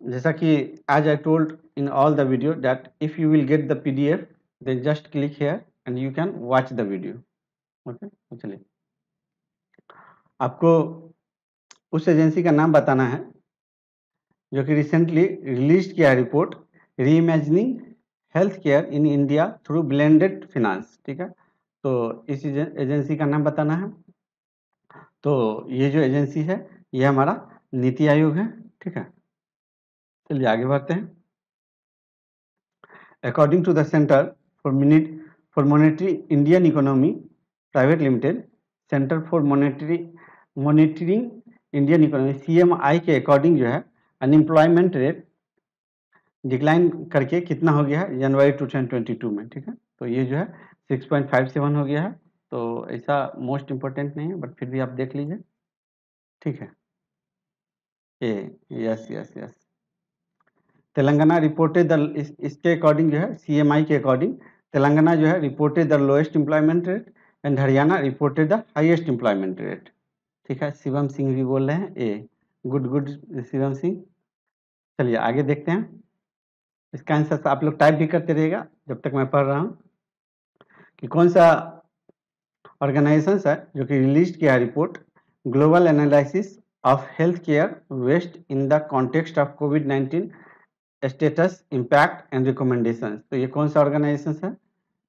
जैसा कि as I told in all the video that if you will get the PDF then just click here and you can watch the video. Okay, तो चलिए आपको उस agency का नाम बताना है जो कि रिसेंटली रिलीज किया report reimagining health care in India through blended finance. ठीक है, तो इस एजेंसी का नाम बताना है। तो ये जो एजेंसी है ये हमारा नीति आयोग है। ठीक है, चलिए आगे बढ़ते हैं। According to the centre for monetary Indian economy private limited, centre for monitoring Indian economy CMI के अकॉर्डिंग जो है अनएम्प्लॉयमेंट रेट डिक्लाइन करके कितना हो गया है जनवरी 2022 में। ठीक है, तो ये जो है 6.57 हो गया है। तो ऐसा मोस्ट इम्पोर्टेंट नहीं है बट फिर भी आप देख लीजिए। ठीक है, yes yes yes. Telangana reported the इसके अकॉर्डिंग जो है CMI के अकॉर्डिंग तेलंगाना जो है reported the lowest employment rate and Haryana reported the highest employment rate. ठीक है, शिवम सिंह भी बोल रहे हैं ए। Good good Shivam Singh. चलिए आगे देखते हैं। इसका आंसर आप लोग टाइप भी करते रहिएगा जब तक मैं पढ़ रहा हूँ कि कौन सा ऑर्गेनाइजेशन है जो कि रिलीज किया report global analysis of health care waste in the context of COVID-19 status impact and recommendation. तो ये कौन सा ऑर्गेनाइजेशन है?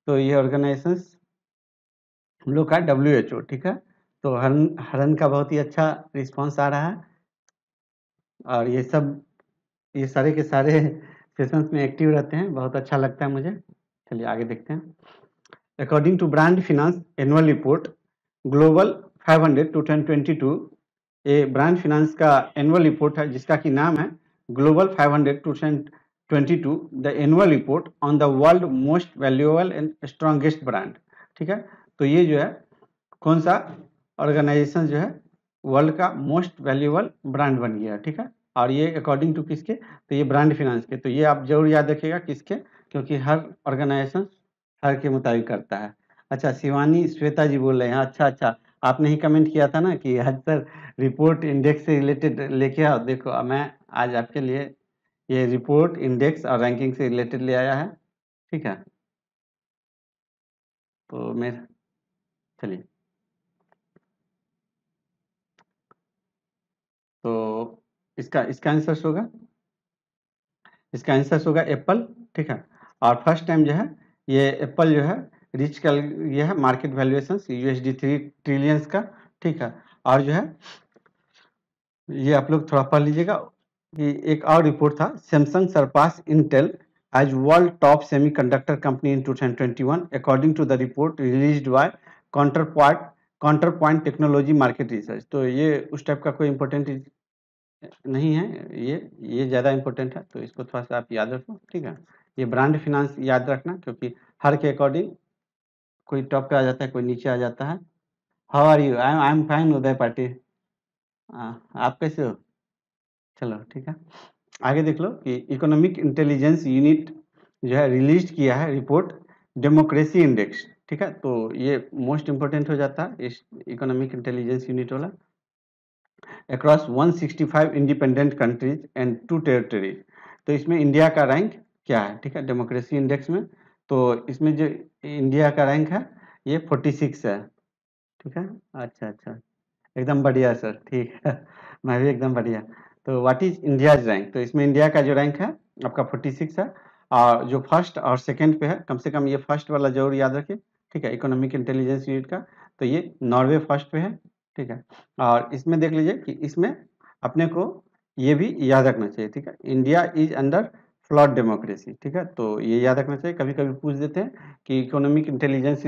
तो ये ऑर्गेनाइजेशन हम लोग का WHO। ठीक है, तो हरन का बहुत ही अच्छा रिस्पांस आ रहा है और ये सारे के सारे सेशंस में एक्टिव रहते हैं, बहुत अच्छा लगता है मुझे। चलिए आगे देखते हैं। According to brand finance annual report global 500 2022, ये ब्रांड फिनांस का एनुअल रिपोर्ट है जिसका कि नाम है global 500 2022 the annual report on the world most valuable and strongest brand. ठीक है, तो ये जो है कौन सा ऑर्गेनाइजेशन जो है वर्ल्ड का मोस्ट वैल्यूएबल ब्रांड बन गया। ठीक है, और ये अकॉर्डिंग टू किसके? तो ये ब्रांड फिनांस के। तो ये आप जरूर याद रखिएगा किसके, क्योंकि हर ऑर्गेनाइजेशन हर के मुताबिक करता है। अच्छा, शिवानी श्वेता जी बोल रहे हैं। अच्छा अच्छा, आपने ही कमेंट किया था ना कि आज सर रिपोर्ट इंडेक्स से रिलेटेड लेके आओ। देखो मैं आज आपके लिए ये रिपोर्ट इंडेक्स और रैंकिंग से रिलेटेड ले आया है। ठीक है, तो मैं चलिए, तो इसका आंसर होगा एप्पल। ठीक है, और फर्स्ट टाइम जो है ये एप्पल जो है रीच कर ये है मार्केट वैल्यूएशन USD 3 ट्रिलियन का। ठीक है, और जो है ये आप लोग थोड़ा पढ़ लीजिएगा कि एक और रिपोर्ट था Samsung surpass Intel as world top semiconductor company in 2021 according to the report released by Counterpoint technology market research. तो ये उस टाइप का कोई इंपॉर्टेंट नहीं है, ये ज़्यादा इंपॉर्टेंट है, तो इसको थोड़ा सा आप याद रखो। ठीक है, ये ब्रांड फिनांस याद रखना क्योंकि हर के अकॉर्डिंग कोई टॉप पे आ जाता है, कोई नीचे आ जाता है। How are you? I am fine Uday Patil. आप कैसे हो? चलो ठीक है, आगे देख लो कि इकोनॉमिक इंटेलिजेंस यूनिट जो है रिलीज किया है रिपोर्ट डेमोक्रेसी इंडेक्स। ठीक है, तो ये मोस्ट इंपोर्टेंट हो जाता है इस इकोनॉमिक इंटेलिजेंस यूनिट वाला across 165 independent countries and 2 territories. तो इसमें इंडिया का रैंक क्या है? ठीक है, डेमोक्रेसी इंडेक्स में तो इसमें जो इंडिया का रैंक है ये 46 है। ठीक है, अच्छा अच्छा, एकदम बढ़िया सर। ठीक है मैं भी एकदम बढ़िया। तो व्हाट इज इंडियाज रैंक? तो इसमें इंडिया का जो रैंक है आपका 46 है, और जो फर्स्ट और सेकंड पे है, कम से कम ये फर्स्ट वाला जरूर याद रखिए। ठीक है, इकोनॉमिक इंटेलिजेंस यूनिट का, तो ये नॉर्वे फर्स्ट पे है। ठीक है, और इसमें देख लीजिए कि इसमें अपने को ये भी याद रखना चाहिए। ठीक है, India is under flawed democracy. ठीक है, तो ये याद रखना चाहिए। कभी कभी पूछ देते हैं कि इकोनॉमिक इंटेलिजेंस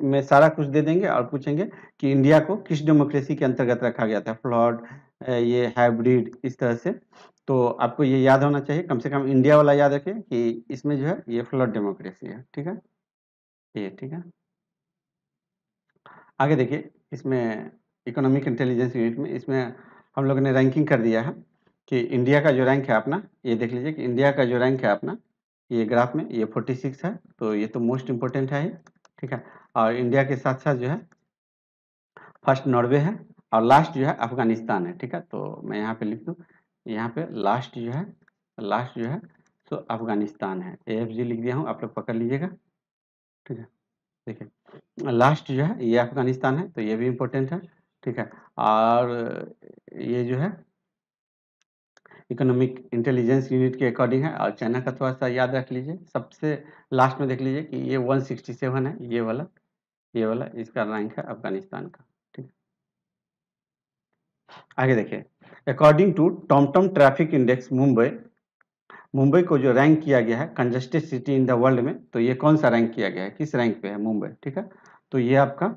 में सारा कुछ दे देंगे और पूछेंगे कि इंडिया को किस डेमोक्रेसी के अंतर्गत रखा गया था, फ्लॉड, ये हाइब्रिड, इस तरह से। तो आपको ये याद होना चाहिए, कम से कम इंडिया वाला याद रखें कि इसमें जो है ये फ्लॉड डेमोक्रेसी है। ठीक है, ये ठीक है। आगे देखिए, इसमें इकोनॉमिक इंटेलिजेंस यूनिट में इसमें हम लोगों ने रैंकिंग कर दिया है कि इंडिया का जो रैंक है अपना, ये देख लीजिए कि इंडिया का जो रैंक है अपना ये ग्राफ में ये 46 है। तो ये तो मोस्ट इम्पोर्टेंट है ही। ठीक है, और इंडिया के साथ साथ जो है फर्स्ट नॉर्वे है और लास्ट जो है अफगानिस्तान है। ठीक है, तो मैं यहाँ पे लिख दूँ, यहाँ पे लास्ट जो है लास्ट जो है सो अफगानिस्तान है, AFG लिख दिया हूँ, आप लोग पकड़ लीजिएगा, ठीक है। देखिए लास्ट जो है ये अफगानिस्तान है, तो ये भी इम्पोर्टेंट है, ठीक है। और ये जो है इकोनॉमिक इंटेलिजेंस यूनिट के अकॉर्डिंग है, और चाइना का थोड़ा सा याद रख लीजिए। सबसे लास्ट में देख लीजिए कि ये 167 है, ये वाला इसका रैंक है अफगानिस्तान का, ठीक है। आगे देखिए, according to TomTom traffic index Mumbai को जो रैंक किया गया है congested city in the world में, तो ये कौन सा रैंक किया गया है, किस रैंक पे है मुंबई, ठीक है। तो ये आपका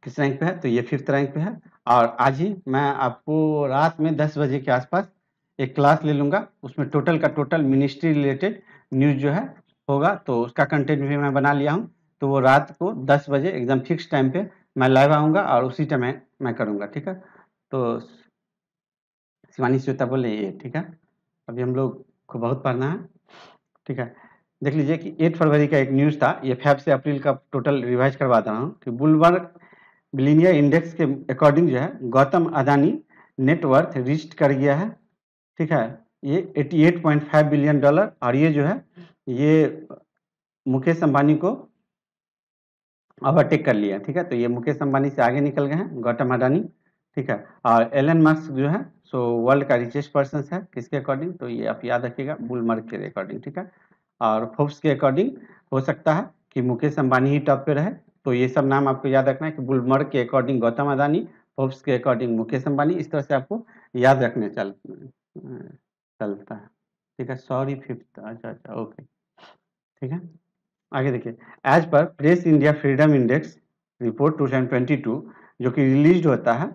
किस रैंक पे है, तो ये 5th रैंक पे है। और आज ही मैं आपको रात में 10 बजे के आसपास एक क्लास ले लूँगा, उसमें टोटल का टोटल मिनिस्ट्री रिलेटेड न्यूज़ जो है होगा, तो उसका कंटेंट भी मैं बना लिया हूँ। तो वो रात को 10 बजे एकदम फिक्स टाइम पे मैं लाइव आऊँगा और उसी टाइम मैं करूँगा, ठीक है। तो शिवानी श्वेता बोले ये, ठीक है। अभी हम लोग को बहुत पढ़ना है, ठीक है। देख लीजिए कि 8 फरवरी का एक न्यूज़ था, ये 5 से अप्रैल का टोटल रिवाइज करवा रहा हूँ कि ब्लूमबर्ग बिलियनियर इंडेक्स के अकॉर्डिंग जो है गौतम अदानी नेटवर्थ रीच कर गया है, ठीक है। ये $88.5 बिलियन, और ये जो है ये मुकेश अंबानी को ओवरटेक कर लिया, ठीक है। तो ये मुकेश अंबानी से आगे निकल गए हैं गौतम अडानी, ठीक है। और एलन मस्क जो है सो वर्ल्ड का रिचेस्ट पर्सन है, किसके अकॉर्डिंग, तो ये आप याद रखिएगा बुलमर्ग के अकॉर्डिंग, ठीक है। और फोर्ब्स के अकॉर्डिंग हो सकता है कि मुकेश अंबानी ही टॉप पे रहे, तो ये सब नाम आपको याद रखना है कि बुलमर्ग के अकॉर्डिंग गौतम अदानी, फोर्ब्स के अकॉर्डिंग मुकेश अंबानी, इस तरह से आपको याद रखने चलता है, ठीक है। सॉरी 5th, अच्छा ओके, ठीक है। आगे देखिए, as per press India freedom index report 2022 जो कि रिलीज होता है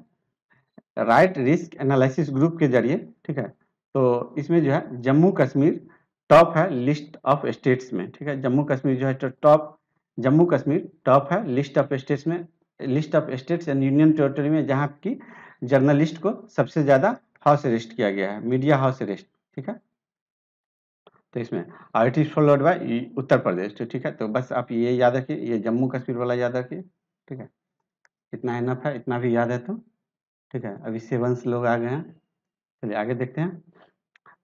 राइट रिस्क एनालिसिस ग्रुप के जरिए, ठीक है। तो इसमें जो है जम्मू कश्मीर टॉप है लिस्ट ऑफ स्टेट्स में, ठीक है। जम्मू कश्मीर जो है जम्मू कश्मीर टॉप है लिस्ट ऑफ स्टेट्स में, list of states and union territory में, जहाँ की जर्नलिस्ट को सबसे ज़्यादा हाउस अरेस्ट किया गया है, मीडिया हाउस अरेस्ट, ठीक है। तो इसमें it is followed by Uttar Pradesh, तो ठीक है। तो बस आप ये याद रखिए, ये जम्मू कश्मीर वाला याद रखिए, ठीक है। इतना इनफ है, इतना भी याद है तो ठीक है। अभी 7 लोग आ गए हैं, चलिए आगे देखते हैं।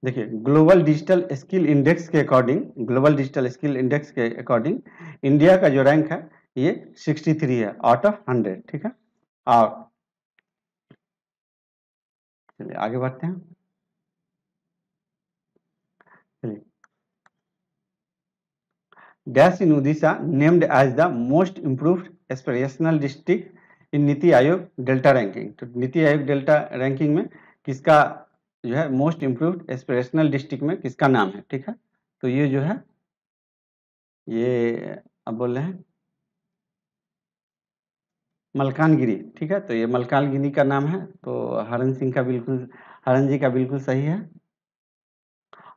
देखिए ग्लोबल डिजिटल स्किल इंडेक्स के अकॉर्डिंग इंडिया का जो रैंक है ये 63 है आउट ऑफ 100, ठीक है। और चलिए आगे बढ़ते हैं, चलिए dash in Orissa named as the most improved aspirational district in NITI Aayog delta ranking. तो नीति आयोग डेल्टा रैंकिंग में किसका जो है मोस्ट इम्प्रूव्ड एस्पिरेशनल डिस्ट्रिक्ट में किसका नाम है, ठीक है। तो ये जो है ये अब बोल रहे हैं मलकानगिरी, ठीक है। तो ये मलकानगिरी का नाम है, तो हरन जी का बिल्कुल सही है।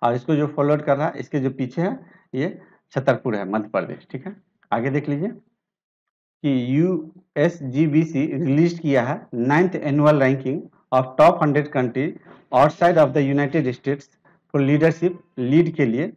और इसको जो फॉलोड कर रहा है, इसके जो पीछे है ये छतरपुर है, मध्य प्रदेश, ठीक है। आगे देख लीजिए कि USGBC रिलीज किया है 9th annual ranking of top 100 country outside of the United states for leadership, lead के लिए,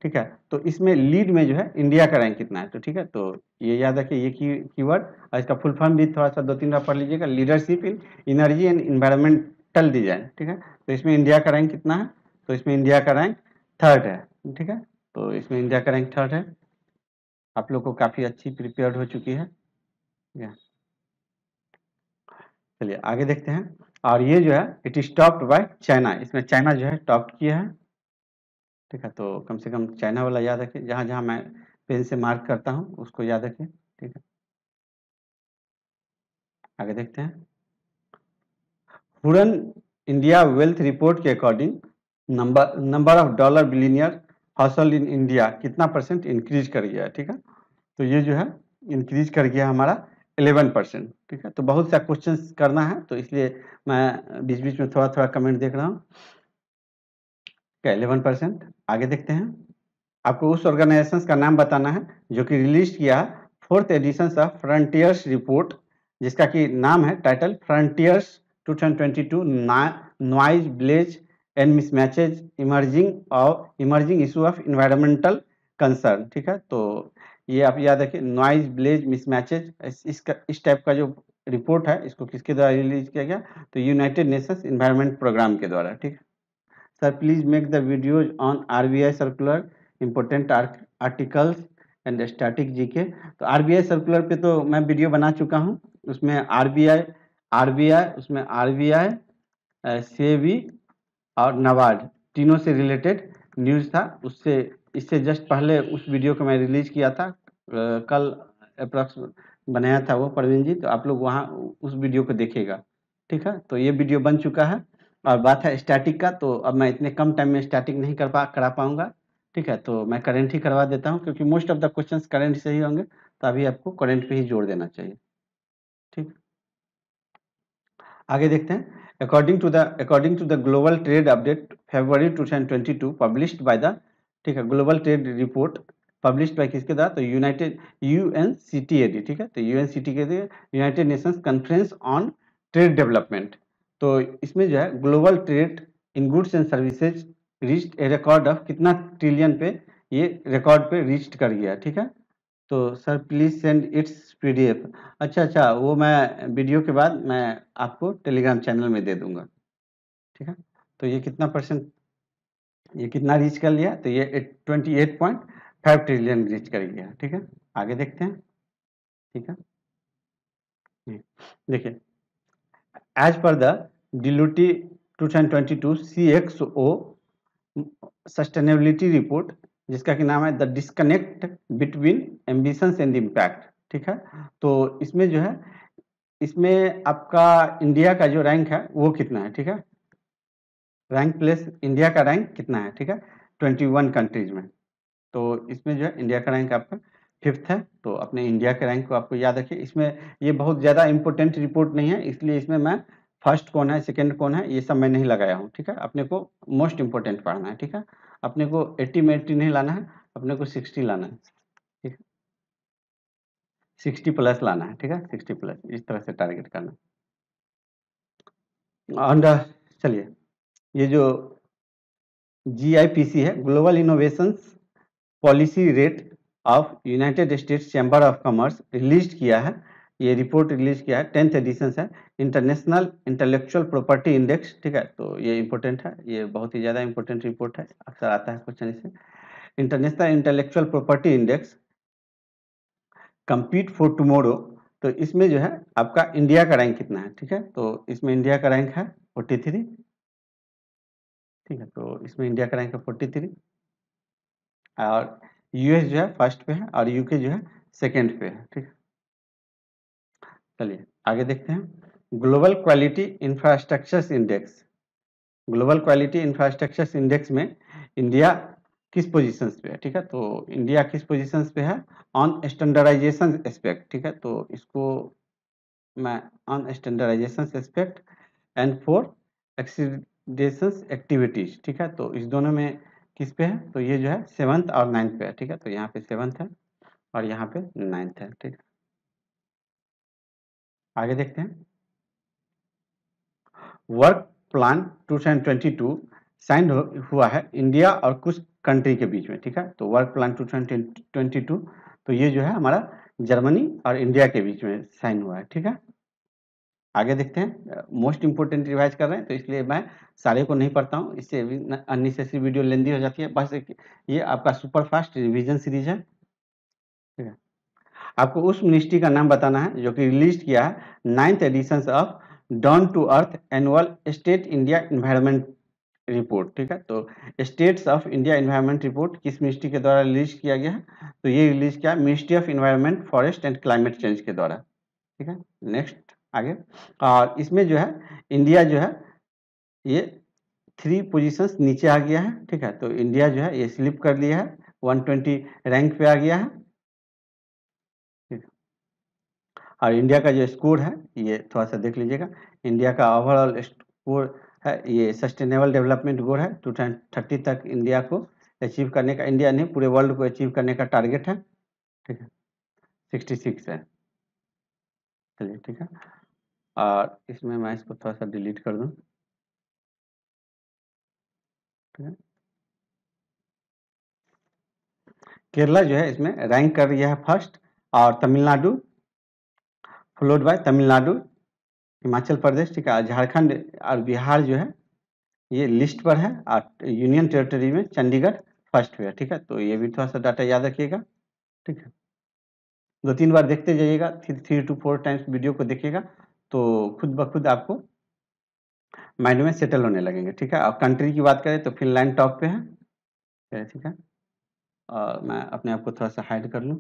ठीक है। तो इसमें लीड में जो है इंडिया का रैंक कितना है, तो ठीक है। तो ये याद रखिए ये कीवर्ड, और इसका फुल फॉर्म भी थोड़ा सा 2-3 बार पढ़ लीजिएगा, leadership in energy and environmental design, ठीक है। तो इसमें इंडिया का रैंक कितना है, तो इसमें इंडिया का रैंक 3rd है, ठीक है। तो इसमें इंडिया का रैंक 3rd है, आप लोग को काफ़ी अच्छी प्रिपेयर्ड हो चुकी है, ठीक है। चलिए आगे देखते हैं। और ये जो है it is topped by China, इसमें चाइना जो है टॉप किया है, ठीक है। तो कम से कम चाइना वाला याद रखिए, जहाँ जहाँ मैं पेन से मार्क करता हूँ उसको याद रखिए, ठीक है। आगे देखते हैं। हुरन इंडिया वेल्थ रिपोर्ट के according number of dollar billionaire household in India कितना % इंक्रीज कर गया है, ठीक है। तो ये जो है इंक्रीज कर गया हमारा 11%, ठीक है। तो बहुत सा क्वेश्चन करना है, तो इसलिए मैं बीच बीच में थोड़ा थोड़ा कमेंट देख रहा हूँ, 11%। आगे देखते हैं, आपको उस ऑर्गेनाइजेशन का नाम बताना है जो कि रिलीज किया 4th addition of frontiers report, जिसका कि नाम है title frontiers 2022 noise blazes and mismatches emerging issue of environmental concern, ठीक है। तो ये आप याद रखिए, नॉइज ब्लेज मिसमैचेज, इस टाइप का जो रिपोर्ट है इसको किसके द्वारा रिलीज किया गया, तो यूनाइटेड नेशंस इन्वायरमेंट प्रोग्राम के द्वारा, ठीक है। Sir please make the videos on RBI circular, important articles and static GK. तो आरबीआई सर्कुलर पे तो मैं वीडियो बना चुका हूँ, उसमें आरबीआई सेबी और नाबार्ड तीनों से रिलेटेड न्यूज़ था। उससे इससे जस्ट पहले उस वीडियो को मैं रिलीज किया था, कल अप्रॉक्स बनाया था वो प्रवीण जी, तो आप लोग वहाँ उस वीडियो को देखिएगा, ठीक है। तो ये वीडियो बन चुका है। और बात है स्टैटिक का, तो अब मैं इतने कम टाइम में स्टैटिक नहीं करा पाऊंगा, ठीक है। तो मैं करंट ही करवा देता हूँ, क्योंकि most of the questions current से ही होंगे, तो अभी आपको करंट पे ही जोड़ देना चाहिए, ठीक। आगे देखते हैं। According to the global trade update February 2022 published by the, ठीक है, global trade report published by किसके द्वारा, तो यूएनसीटीएडी, ठीक है। तो UNCTAD United Nations conference on trade development. तो इसमें जो है global trade in goods and services reached a record of कितना ट्रिलियन पे, ये रिकॉर्ड पे रीच कर गया, ठीक है। तो sir please send it's PDF. अच्छा, वो मैं वीडियो के बाद मैं आपको टेलीग्राम चैनल में दे दूंगा, ठीक है। तो ये कितना रीच कर लिया, तो ये 28.5 ट्रिलियन रीच कर गया, ठीक है। आगे देखते हैं, ठीक है। देखिए, as per the Deloitte 2022 CXO sustainability report, जिसका कि नाम है the disconnect between ambitions and impact, ठीक है। तो इसमें जो है, इसमें आपका इंडिया का जो रैंक है वो कितना है, ठीक है। रैंक प्लेस इंडिया का रैंक कितना है, ठीक है, 21 कंट्रीज में। तो इसमें जो है इंडिया का रैंक आपका 5th है। तो अपने इंडिया के रैंक को आपको याद रखिए। इसमें ये बहुत ज़्यादा इंपॉर्टेंट रिपोर्ट नहीं है, इसलिए इसमें मैं फर्स्ट कौन है, सेकंड कौन है, ये सब मैं नहीं लगाया हूँ, ठीक है। अपने को मोस्ट इंपॉर्टेंट पढ़ना है, ठीक है। अपने को 80 में 80 नहीं लाना है, अपने को 60 लाना है, ठीक है। 60 प्लस लाना है, ठीक है, 60 प्लस, इस तरह से टारगेट करना। और चलिए, ये जो GIPC है, global innovations policy rate of United states chamber of commerce release किया है, ये रिपोर्ट रिलीज किया है, 10th एडिशन है, इंटरनेशनल इंटेलेक्चुअल प्रॉपर्टी इंडेक्स, ठीक है। तो ये इंपॉर्टेंट है, ये बहुत ही ज़्यादा इंपॉर्टेंट रिपोर्ट है, अक्सर आता है क्वेश्चन इससे। International intellectual property index compete for tomorrow. तो इसमें जो है आपका इंडिया का रैंक कितना है, ठीक है। तो इसमें इंडिया का रैंक है 43, ठीक है। तो इसमें इंडिया का रैंक है 43, और यूएस जो है फर्स्ट पे है, और यूके जो है सेकंड पे है, ठीक है। चलिए आगे देखते हैं। Global quality infrastructure index, global quality infrastructure index में इंडिया किस पोजीशन पे है, ठीक है। तो इंडिया किस पोजीशन पे है, ऑन स्टैंडर्डाइजेशन एस्पेक्ट, ठीक है। तो इसको मैं on standardisation aspect and for accreditation activities, ठीक है। तो इस दोनों में किस पे है, तो ये जो है 7th और 9th पे है, ठीक है। तो यहाँ पे 7th है और यहाँ पे 9th है, ठीक है। आगे देखते हैं। वर्क प्लान 2022 साइन हुआ है इंडिया और कुछ कंट्री के बीच में, ठीक है। तो वर्क प्लान 2022, तो ये जो है हमारा जर्मनी और इंडिया के बीच में साइन हुआ है, ठीक है। आगे देखते हैं। मोस्ट इंपोर्टेंट रिवाइज कर रहे हैं, तो इसलिए मैं सारे को नहीं पढ़ता हूँ, इससे अननेसेसरी वीडियो लेंदी हो जाती है। बस ये आपका सुपर फास्ट रिवीजन सीरीज है, ठीक है। आपको उस मिनिस्ट्री का नाम बताना है जो कि रिलीज किया है 9th edition of Down To Earth annual state India environment report, ठीक है। तो states of India environment report किस मिनिस्ट्री के द्वारा रिलीज किया गया है, तो ये रिलीज किया ministry of environment forest and climate change के द्वारा, ठीक है। नेक्स्ट आगे, और इसमें जो है इंडिया जो है ये 3 पोजीशंस नीचे आ गया है, ठीक है। तो इंडिया जो है ये स्लिप कर लिया है, 120 रैंक पे आ गया है, और इंडिया का जो स्कोर है ये थोड़ा सा देख लीजिएगा। इंडिया का ओवरऑल स्कोर है, ये सस्टेनेबल डेवलपमेंट गोल है 2030 तक इंडिया को अचीव करने का, इंडिया ने पूरे वर्ल्ड को अचीव करने का टारगेट है, ठीक है। 66 है, चलिए ठीक है। और इसमें मैं इसको थोड़ा सा डिलीट कर दूं, ठीक है। केरला जो है इसमें रैंक कर रही है फर्स्ट, और तमिलनाडु फॉलोड बाय तमिलनाडु, हिमाचल प्रदेश, ठीक है। झारखंड और बिहार जो है ये लिस्ट पर है और यूनियन टेरिटरी में चंडीगढ़ फर्स्ट पे है, ठीक है। तो ये भी थोड़ा सा डाटा याद रखिएगा, ठीक है। 2-3 बार देखते जाइएगा, 3 to 4 टाइम्स वीडियो को देखिएगा तो खुद ब खुद आपको माइंड में सेटल होने लगेंगे, ठीक है। अब कंट्री की बात करें तो फिनलैंड टॉप पे है, ठीक है। और मैं अपने आप को थोड़ा सा हाइड कर लूँ।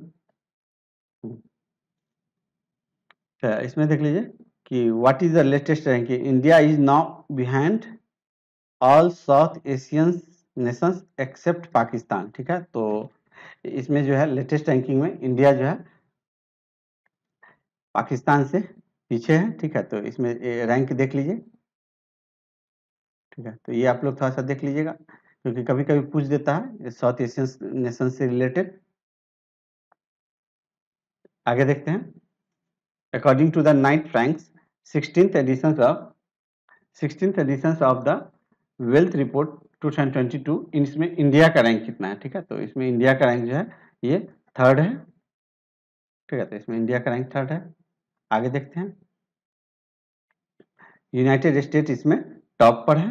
तो इसमें देख लीजिए कि what is the latest ranking. India is now behind all South Asian nations except Pakistan, ठीक है। तो इसमें जो है लेटेस्ट रैंकिंग में इंडिया जो है पाकिस्तान से पीछे है, ठीक है। तो इसमें रैंक देख लीजिए, ठीक है। तो ये आप लोग थोड़ा सा देख लीजिएगा क्योंकि कभी कभी पूछ देता है साउथ एशियन नेशन से रिलेटेड। आगे देखते हैं। According to the Knight Frank's 16th edition of the wealth report 2022, इसमें इंडिया का रैंक कितना है, ठीक है। तो इसमें इंडिया का रैंक जो है ये 3rd है, ठीक है। तो इसमें इंडिया का रैंक 3rd है। आगे देखते हैं। यूनाइटेड स्टेट इसमें टॉप पर है,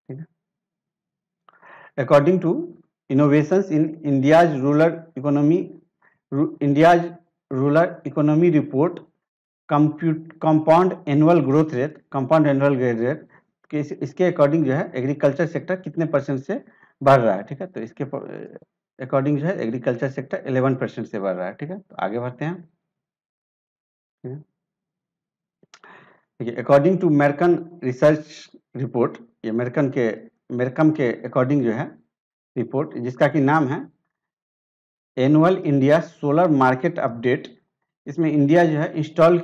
ठीक है। According to innovations in India's rural economy report compound annual growth rate कि इसके अकॉर्डिंग जो है एग्रीकल्चर सेक्टर कितने परसेंट से बढ़ रहा है, ठीक है। तो इसके अकॉर्डिंग जो है एग्रीकल्चर सेक्टर 11% से बढ़ रहा है, ठीक है। तो आगे बढ़ते हैं, ठीक है। According to American research report, ये अमेरिकन के अकॉर्डिंग जो है रिपोर्ट जिसका कि नाम है annual India solar market update, इसमें इंडिया जो है इंस्टॉल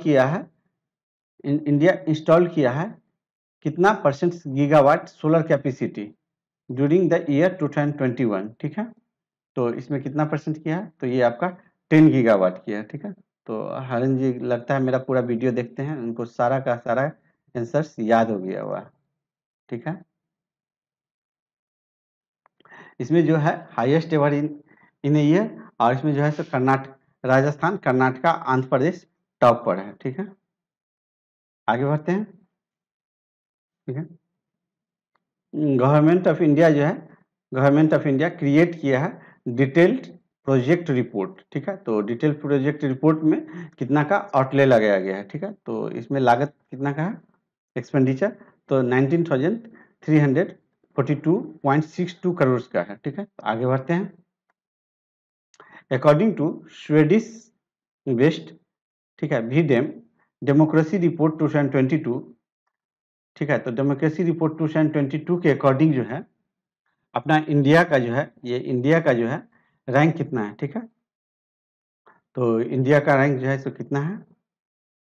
किया है कितना percent gigawatt solar capacity during the year 2021, ठीक है। तो इसमें कितना परसेंट किया है, तो ये आपका 10 गीगावाट किया है, ठीक है। तो हरन जी लगता है मेरा पूरा वीडियो देखते हैं, उनको सारा का सारा आंसर्स याद हो गया हुआ, ठीक है। इसमें जो है हाईएस्ट एवर इन ईयर, और इसमें जो है सो राजस्थान, कर्नाटका, आंध्र प्रदेश टॉप पर है, ठीक है। आगे बढ़ते हैं, ठीक है। गवर्नमेंट ऑफ इंडिया जो है गवर्नमेंट ऑफ इंडिया क्रिएट किया है डिटेल्ड प्रोजेक्ट रिपोर्ट, ठीक है। तो डिटेल प्रोजेक्ट रिपोर्ट में कितना का आउटले लगाया गया है, ठीक है। तो इसमें लागत कितना का है एक्सपेंडिचर, तो 19,342.62 करोड़ का है, ठीक है। आगे बढ़ते हैं। अकॉर्डिंग टू स्वेडिश वेस्ट, ठीक है, VDEM डेमोक्रेसी रिपोर्ट 2022, ठीक है। तो डेमोक्रेसी रिपोर्ट 2022 के अकॉर्डिंग जो है अपना इंडिया का जो है रैंक कितना है, ठीक है। तो इंडिया का रैंक जो है सो कितना है,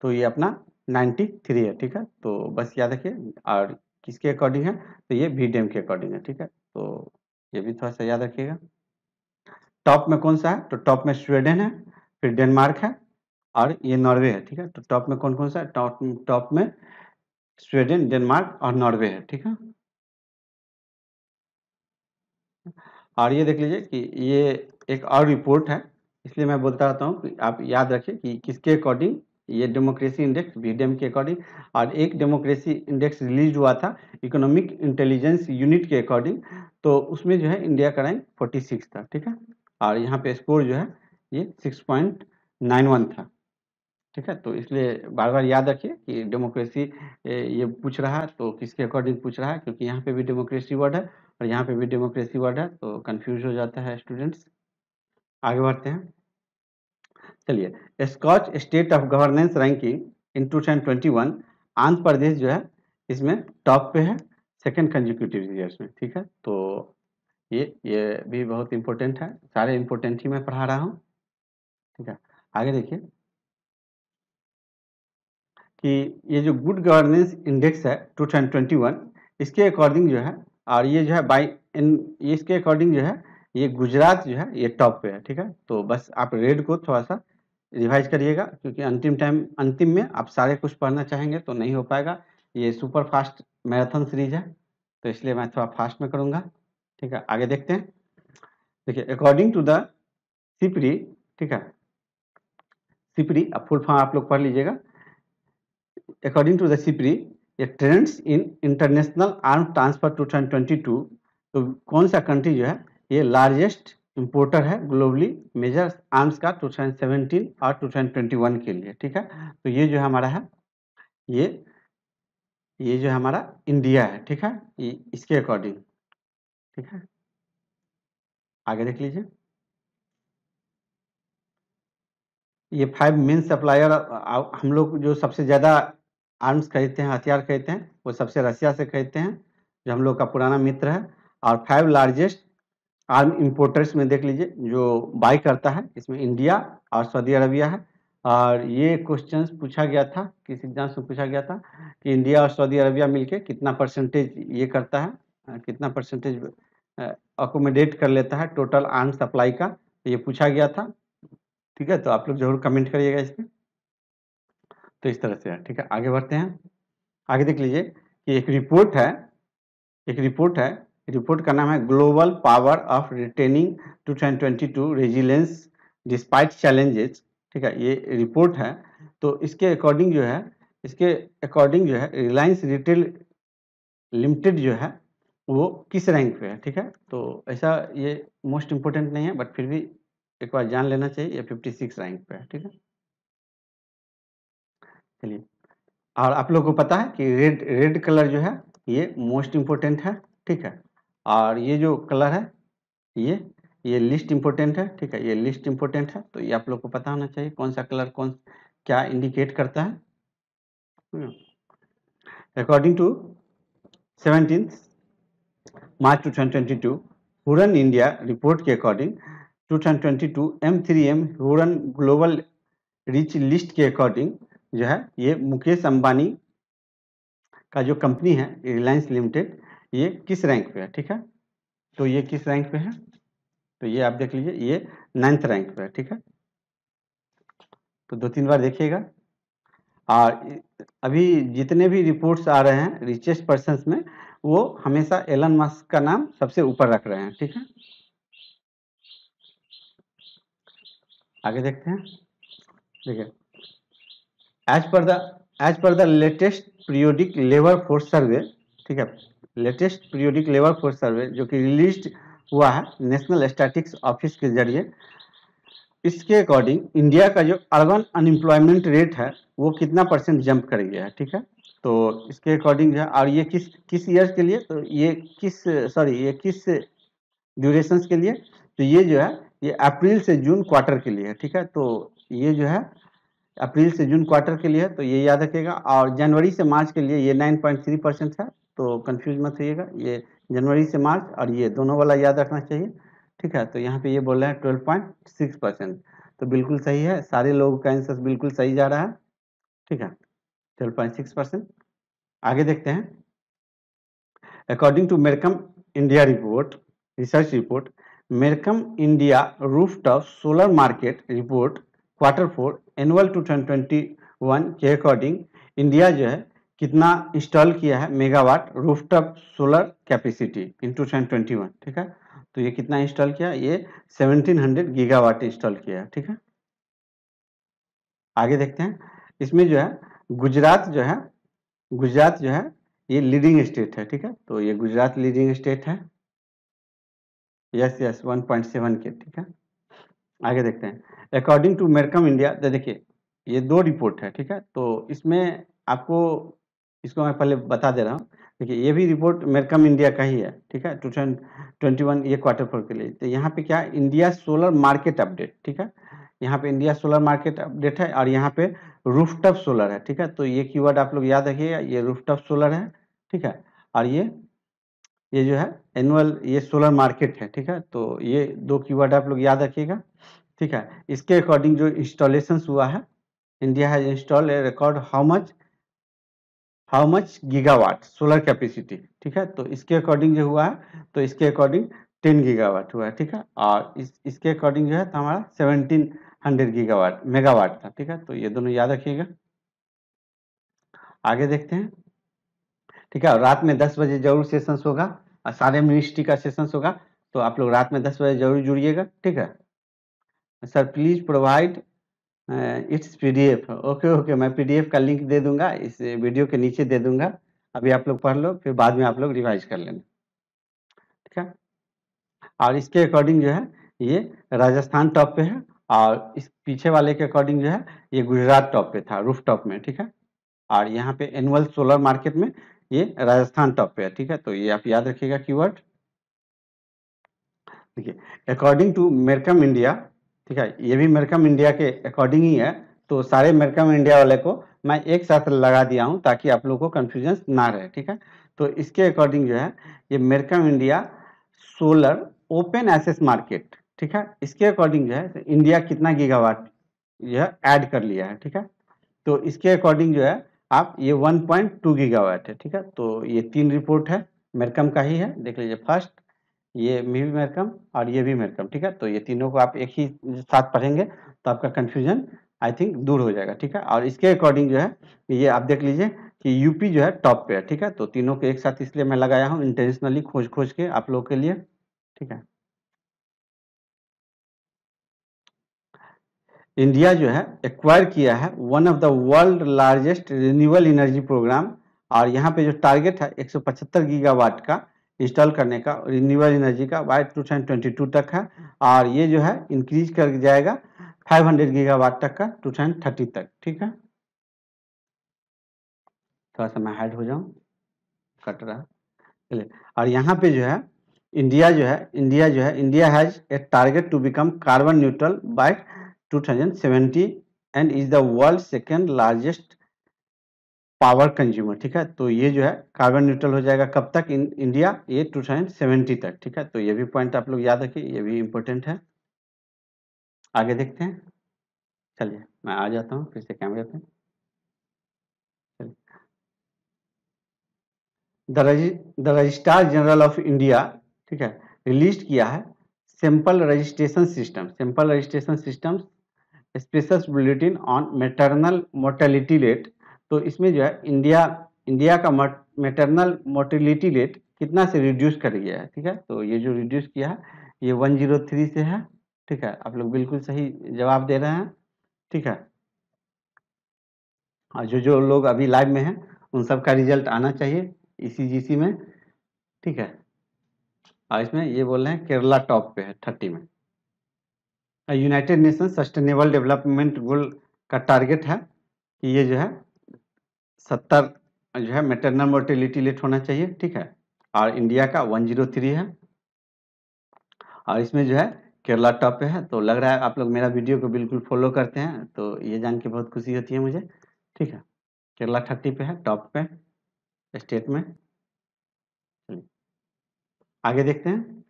तो ये अपना 93 है, ठीक है। तो बस याद रखिए, और किसके अकॉर्डिंग है, तो ये VDEM के अकॉर्डिंग है, ठीक है। तो ये भी थोड़ा सा याद रखिएगा। टॉप में कौन सा है, तो टॉप में स्वीडन है, फिर डेनमार्क है और ये नॉर्वे है, ठीक है। तो टॉप में कौन कौन सा है, टॉप में स्वीडन, डेनमार्क और नॉर्वे है, ठीक है। और ये देख लीजिए कि ये एक और रिपोर्ट है, इसलिए मैं बोलता रहता हूँ कि आप याद रखें कि किसके अकॉर्डिंग, ये डेमोक्रेसी इंडेक्स VDEM के अकॉर्डिंग, और एक डेमोक्रेसी इंडेक्स रिलीज हुआ था इकोनॉमिक इंटेलिजेंस यूनिट के अकॉर्डिंग, तो उसमें जो है इंडिया का रैंक 46 था, ठीक है। और यहाँ पे स्कोर जो है ये 6.91 था, ठीक है। तो इसलिए बार बार याद रखिए कि डेमोक्रेसी ये पूछ रहा है तो किसके अकॉर्डिंग पूछ रहा है, क्योंकि यहाँ पे भी डेमोक्रेसी वर्ड है और यहाँ पे भी डेमोक्रेसी वर्ड है, तो कंफ्यूज हो जाता है स्टूडेंट्स। आगे बढ़ते हैं। चलिए, Skoch state of governance ranking in 2021, Andhra Pradesh जो है इसमें टॉप पे है सेकेंड कंजिक्यूटिव ईयर्स में, ठीक है। तो ये भी बहुत इंपॉर्टेंट है, सारे इंपॉर्टेंट ही मैं पढ़ा रहा हूँ, ठीक है। आगे देखिए कि ये जो गुड गवर्नेंस इंडेक्स है 2021, इसके अकॉर्डिंग जो है, और ये जो है इसके अकॉर्डिंग जो है ये गुजरात जो है ये टॉप पे है, ठीक है। तो बस आप रेड को थोड़ा सा रिवाइज करिएगा, क्योंकि अंतिम में आप सारे कुछ पढ़ना चाहेंगे तो नहीं हो पाएगा, ये सुपर फास्ट मैराथन सीरीज है, तो इसलिए मैं थोड़ा फास्ट में करूँगा, ठीक है। आगे देखते हैं। देखिए, अकॉर्डिंग टू द सिपरी, ठीक है, सिपरी फुल फॉर्म आप लोग पढ़ लीजिएगा, according to the CIPRI, ये trends in international arm transfer 2022, तो कौन सा कंट्री जो है ये लार्जेस्ट इंपोर्टर है ग्लोबली मेजर आर्म्स का 2017 और 2021 के लिए, ठीक है। तो ये जो हमारा है ये जो हमारा इंडिया है, ठीक है, इसके अकॉर्डिंग, ठीक है। आगे देख लीजिए, ये 5 मेन सप्लायर हम लोग जो सबसे ज़्यादा आर्म्स खरीदते हैं, हथियार खरीदते हैं, वो सबसे रसिया से खरीदते हैं जो हम लोग का पुराना मित्र है। और 5 लार्जेस्ट आर्म इंपोर्टर्स में देख लीजिए जो बाई करता है, इसमें इंडिया और सऊदी अरबिया है। और ये क्वेश्चंस पूछा गया था, किस एग्जाम्स में पूछा गया था कि इंडिया और सऊदी अरबिया मिलके कितना परसेंटेज ये करता है, कितना परसेंटेज अकोमोडेट कर लेता है टोटल आर्म सप्लाई का, तो ये पूछा गया था, ठीक है। तो आप लोग जरूर कमेंट करिएगा इसमें। तो इस तरह से है, ठीक है। आगे बढ़ते हैं, आगे देख लीजिए कि एक रिपोर्ट है, रिपोर्ट का नाम है global power of retaining 2022 resilience despite challenges, ठीक है, ये रिपोर्ट है। तो इसके अकॉर्डिंग जो है रिलायंस रिटेल लिमिटेड जो है वो किस रैंक पे है, ठीक है। तो ऐसा ये मोस्ट इम्पोर्टेंट नहीं है, बट फिर भी एक बार जान लेना चाहिए, ये 56 रैंक पे है, ठीक है। चलिए, और आप लोगों को पता है कि रेड कलर जो है ये मोस्ट इम्पोर्टेंट है, ठीक है। और ये जो कलर है ये लिस्ट इम्पोर्टेंट है, ठीक है, ये लिस्ट इम्पोर्टेंट है। तो ये आप लोग को पता होना चाहिए कौन सा कलर क्या इंडिकेट करता है। According to 17 March 2022 Hurun India report के according 2022 M3M Hurun global rich list के अकॉर्डिंग जो है ये मुकेश अंबानी का जो कंपनी है रिलायंस लिमिटेड, ये किस रैंक पे है, ठीक है। तो ये किस रैंक पे है, तो ये आप देख लीजिए, ये 9th रैंक पे है, ठीक है। तो 2-3 बार देखिएगा। और अभी जितने भी रिपोर्ट्स आ रहे हैं रिचेस्ट पर्सन्स में, वो हमेशा एलन मस्क का नाम सबसे ऊपर रख रहे हैं, ठीक है। आगे देखते हैं, देखिए, as per the latest periodic labour force survey, ठीक है, latest periodic labour force survey जो कि रिलीज हुआ है नेशनल स्टैटिस्टिक्स ऑफिस के जरिए, इसके अकॉर्डिंग इंडिया का जो अर्बन अनएम्प्लॉयमेंट रेट है वो कितना % जंप कर गया है, ठीक है। तो इसके अकॉर्डिंग जो है, और ये किस ईयर के लिए, तो ये किस ड्यूरेशन के लिए, तो ये जो है ये अप्रैल से जून क्वार्टर के लिए है, ठीक है। तो ये जो है अप्रैल से जून क्वार्टर के लिए है, तो ये याद रखिएगा। और जनवरी से मार्च के लिए ये 9.3% है, तो कंफ्यूज मत होइएगा, ये जनवरी से मार्च और ये दोनों वाला याद रखना चाहिए, ठीक है। तो यहाँ पे ये बोल रहे हैं 12.6%, तो बिल्कुल सही है, सारे लोगों का आंसर बिल्कुल सही जा रहा है, ठीक है, 12.6%। आगे देखते हैं, according to Mercom India report, research report, Mercom India rooftop solar market report Q4 annual 2021 के अकॉर्डिंग इंडिया जो है कितना इंस्टॉल किया है megawatt rooftop solar capacity in 2021, ठीक है। तो ये कितना इंस्टॉल किया, ये 1700 गीगावाट इंस्टॉल किया है, ठीक है। आगे देखते हैं, इसमें जो है गुजरात जो है ये लीडिंग स्टेट है, ठीक है। तो ये गुजरात लीडिंग स्टेट है, यस 1.7 के, ठीक है। आगे देखते हैं, अकॉर्डिंग टू मेरकम इंडिया, तो देखिए ये 2 रिपोर्ट है, ठीक है। तो इसमें आपको इसको मैं पहले बता दे रहा हूँ, देखिए ये भी रिपोर्ट मेरकम इंडिया का ही है, ठीक है, 2021 ये Q4 के लिए। तो यहाँ पे क्या है, इंडिया सोलर मार्केट अपडेट, ठीक है, यहाँ पे इंडिया सोलर मार्केट अपडेट है, और यहाँ पे रूफटॉप सोलर है, ठीक है। तो ये कीवर्ड आप लोग याद रखिएगा, ये रूफटॉप सोलर है, ठीक है। और ये जो है एनुअल ये सोलर मार्केट है, ठीक है। तो ये 2 कीवर्ड आप लोग याद रखिएगा, ठीक है। इसके अकॉर्डिंग जो इंस्टॉलेशन हुआ है, India has installed A record how much gigawatt solar capacity, ठीक है। तो इसके अकॉर्डिंग जो हुआ है, तो इसके अकॉर्डिंग 10 गीगावाट हुआ है, ठीक है। और इसके अकॉर्डिंग जो है तो हमारा 1700 गीगावाट मेगावाट था, ठीक है। तो ये दोनों याद रखिएगा। आगे देखते हैं, ठीक है। रात में 10 बजे जरूर सेशंस होगा, और सारे मिनिस्ट्री का सेशंस होगा, तो आप लोग रात में 10 बजे जरूर जुड़िएगा, ठीक है। Sir please provide it's PDF. Okay okay, मैं पीडीएफ का लिंक दे दूंगा, इस वीडियो के नीचे दे दूंगा। अभी आप लोग पढ़ लो, फिर बाद में आप लोग रिवाइज कर लेना, ठीक है। और इसके अकॉर्डिंग जो है ये राजस्थान टॉप पे है, और इस पीछे वाले के अकॉर्डिंग जो है ये गुजरात टॉप पे था, रूफ टॉप में, ठीक है। और यहाँ पे एनुअल सोलर मार्केट में ये राजस्थान टॉप पे है, ठीक है। तो ये आप याद रखिएगा कीवर्ड। देखिए, अकॉर्डिंग टू मेरकम इंडिया, ठीक है, ये भी मेरकम इंडिया के अकॉर्डिंग ही है, तो सारे मेरकम इंडिया वाले को मैं एक साथ लगा दिया हूँ ताकि आप लोगों को कंफ्यूजन ना रहे, ठीक है। तो इसके अकॉर्डिंग जो है ये Mercom India solar open access market, ठीक है, इसके अकॉर्डिंग जो है इंडिया कितना गीगावाट यह ऐड कर लिया है, ठीक है। तो इसके अकॉर्डिंग जो है आप ये 1.2 गीगावाट है, ठीक है। तो ये 3 रिपोर्ट है, मेरकम का ही है, देख लीजिए। फर्स्ट ये भी मेरकम और ये भी मेरकम, ठीक है। तो ये तीनों को आप एक ही साथ पढ़ेंगे तो आपका कंफ्यूजन आई थिंक दूर हो जाएगा, ठीक है। और इसके अकॉर्डिंग जो है ये आप देख लीजिए कि यूपी जो है टॉप पे है, ठीक है। तो तीनों को एक साथ इसलिए मैं लगाया हूँ इंटेंशनली, खोज खोज के आप लोगों के लिए, ठीक है। इंडिया जो है एक्वायर किया है one of the world largest renewable energy programme, और यहाँ पे जो टारगेट है 175 गीगावाट का इंस्टॉल करने का रिन्यूएबल एनर्जी का बाय 2022 तक है, और ये जो है इंक्रीज कर जाएगा 500 गीगावाट तक का 2030 तक, ठीक है। थोड़ा सा मैं हाइड हो जाऊं, कट रहा, चलिए। और यहाँ पे जो है India has a target to become carbon neutral by 2070 and is the world second largest power consumer, ठीक है। तो ये जो है कार्बन न्यूट्रल हो जाएगा कब तक इंडिया, ये 2070 तक, ठीक है। तो ये भी पॉइंट आप लोग याद रखिए, ये भी इम्पोर्टेंट है। आगे देखते हैं, चलिए मैं आ जाता हूँ फिर से कैमरे पे। The registrar general of India, ठीक है, रिलीज किया है simple registration system special bulletin on maternal mortality rate. तो इसमें जो है इंडिया का मैटरनल मोर्टेलिटी रेट कितना से रिड्यूस कर गया है, ठीक है। तो ये जो रिड्यूस किया है ये 103 से है, ठीक है। आप लोग बिल्कुल सही जवाब दे रहे हैं, ठीक है। और जो जो लोग अभी लाइव में हैं उन सब का रिजल्ट आना चाहिए ईसीजीसी में, ठीक है। और इसमें ये बोल रहे हैं केरला टॉप पे है 30 में। United nation sustainable development goal का टारगेट है कि ये जो है 70 जो है मैटरनल मोर्टेलिटी रेट होना चाहिए, ठीक है। और इंडिया का 103 है, और इसमें जो है केरला टॉप पे है। तो लग रहा है आप लोग मेरा वीडियो को बिल्कुल फॉलो करते हैं, तो ये जान के बहुत खुशी होती है मुझे, ठीक है। केरला 30 पे है, टॉप पे स्टेट में। आगे देखते हैं।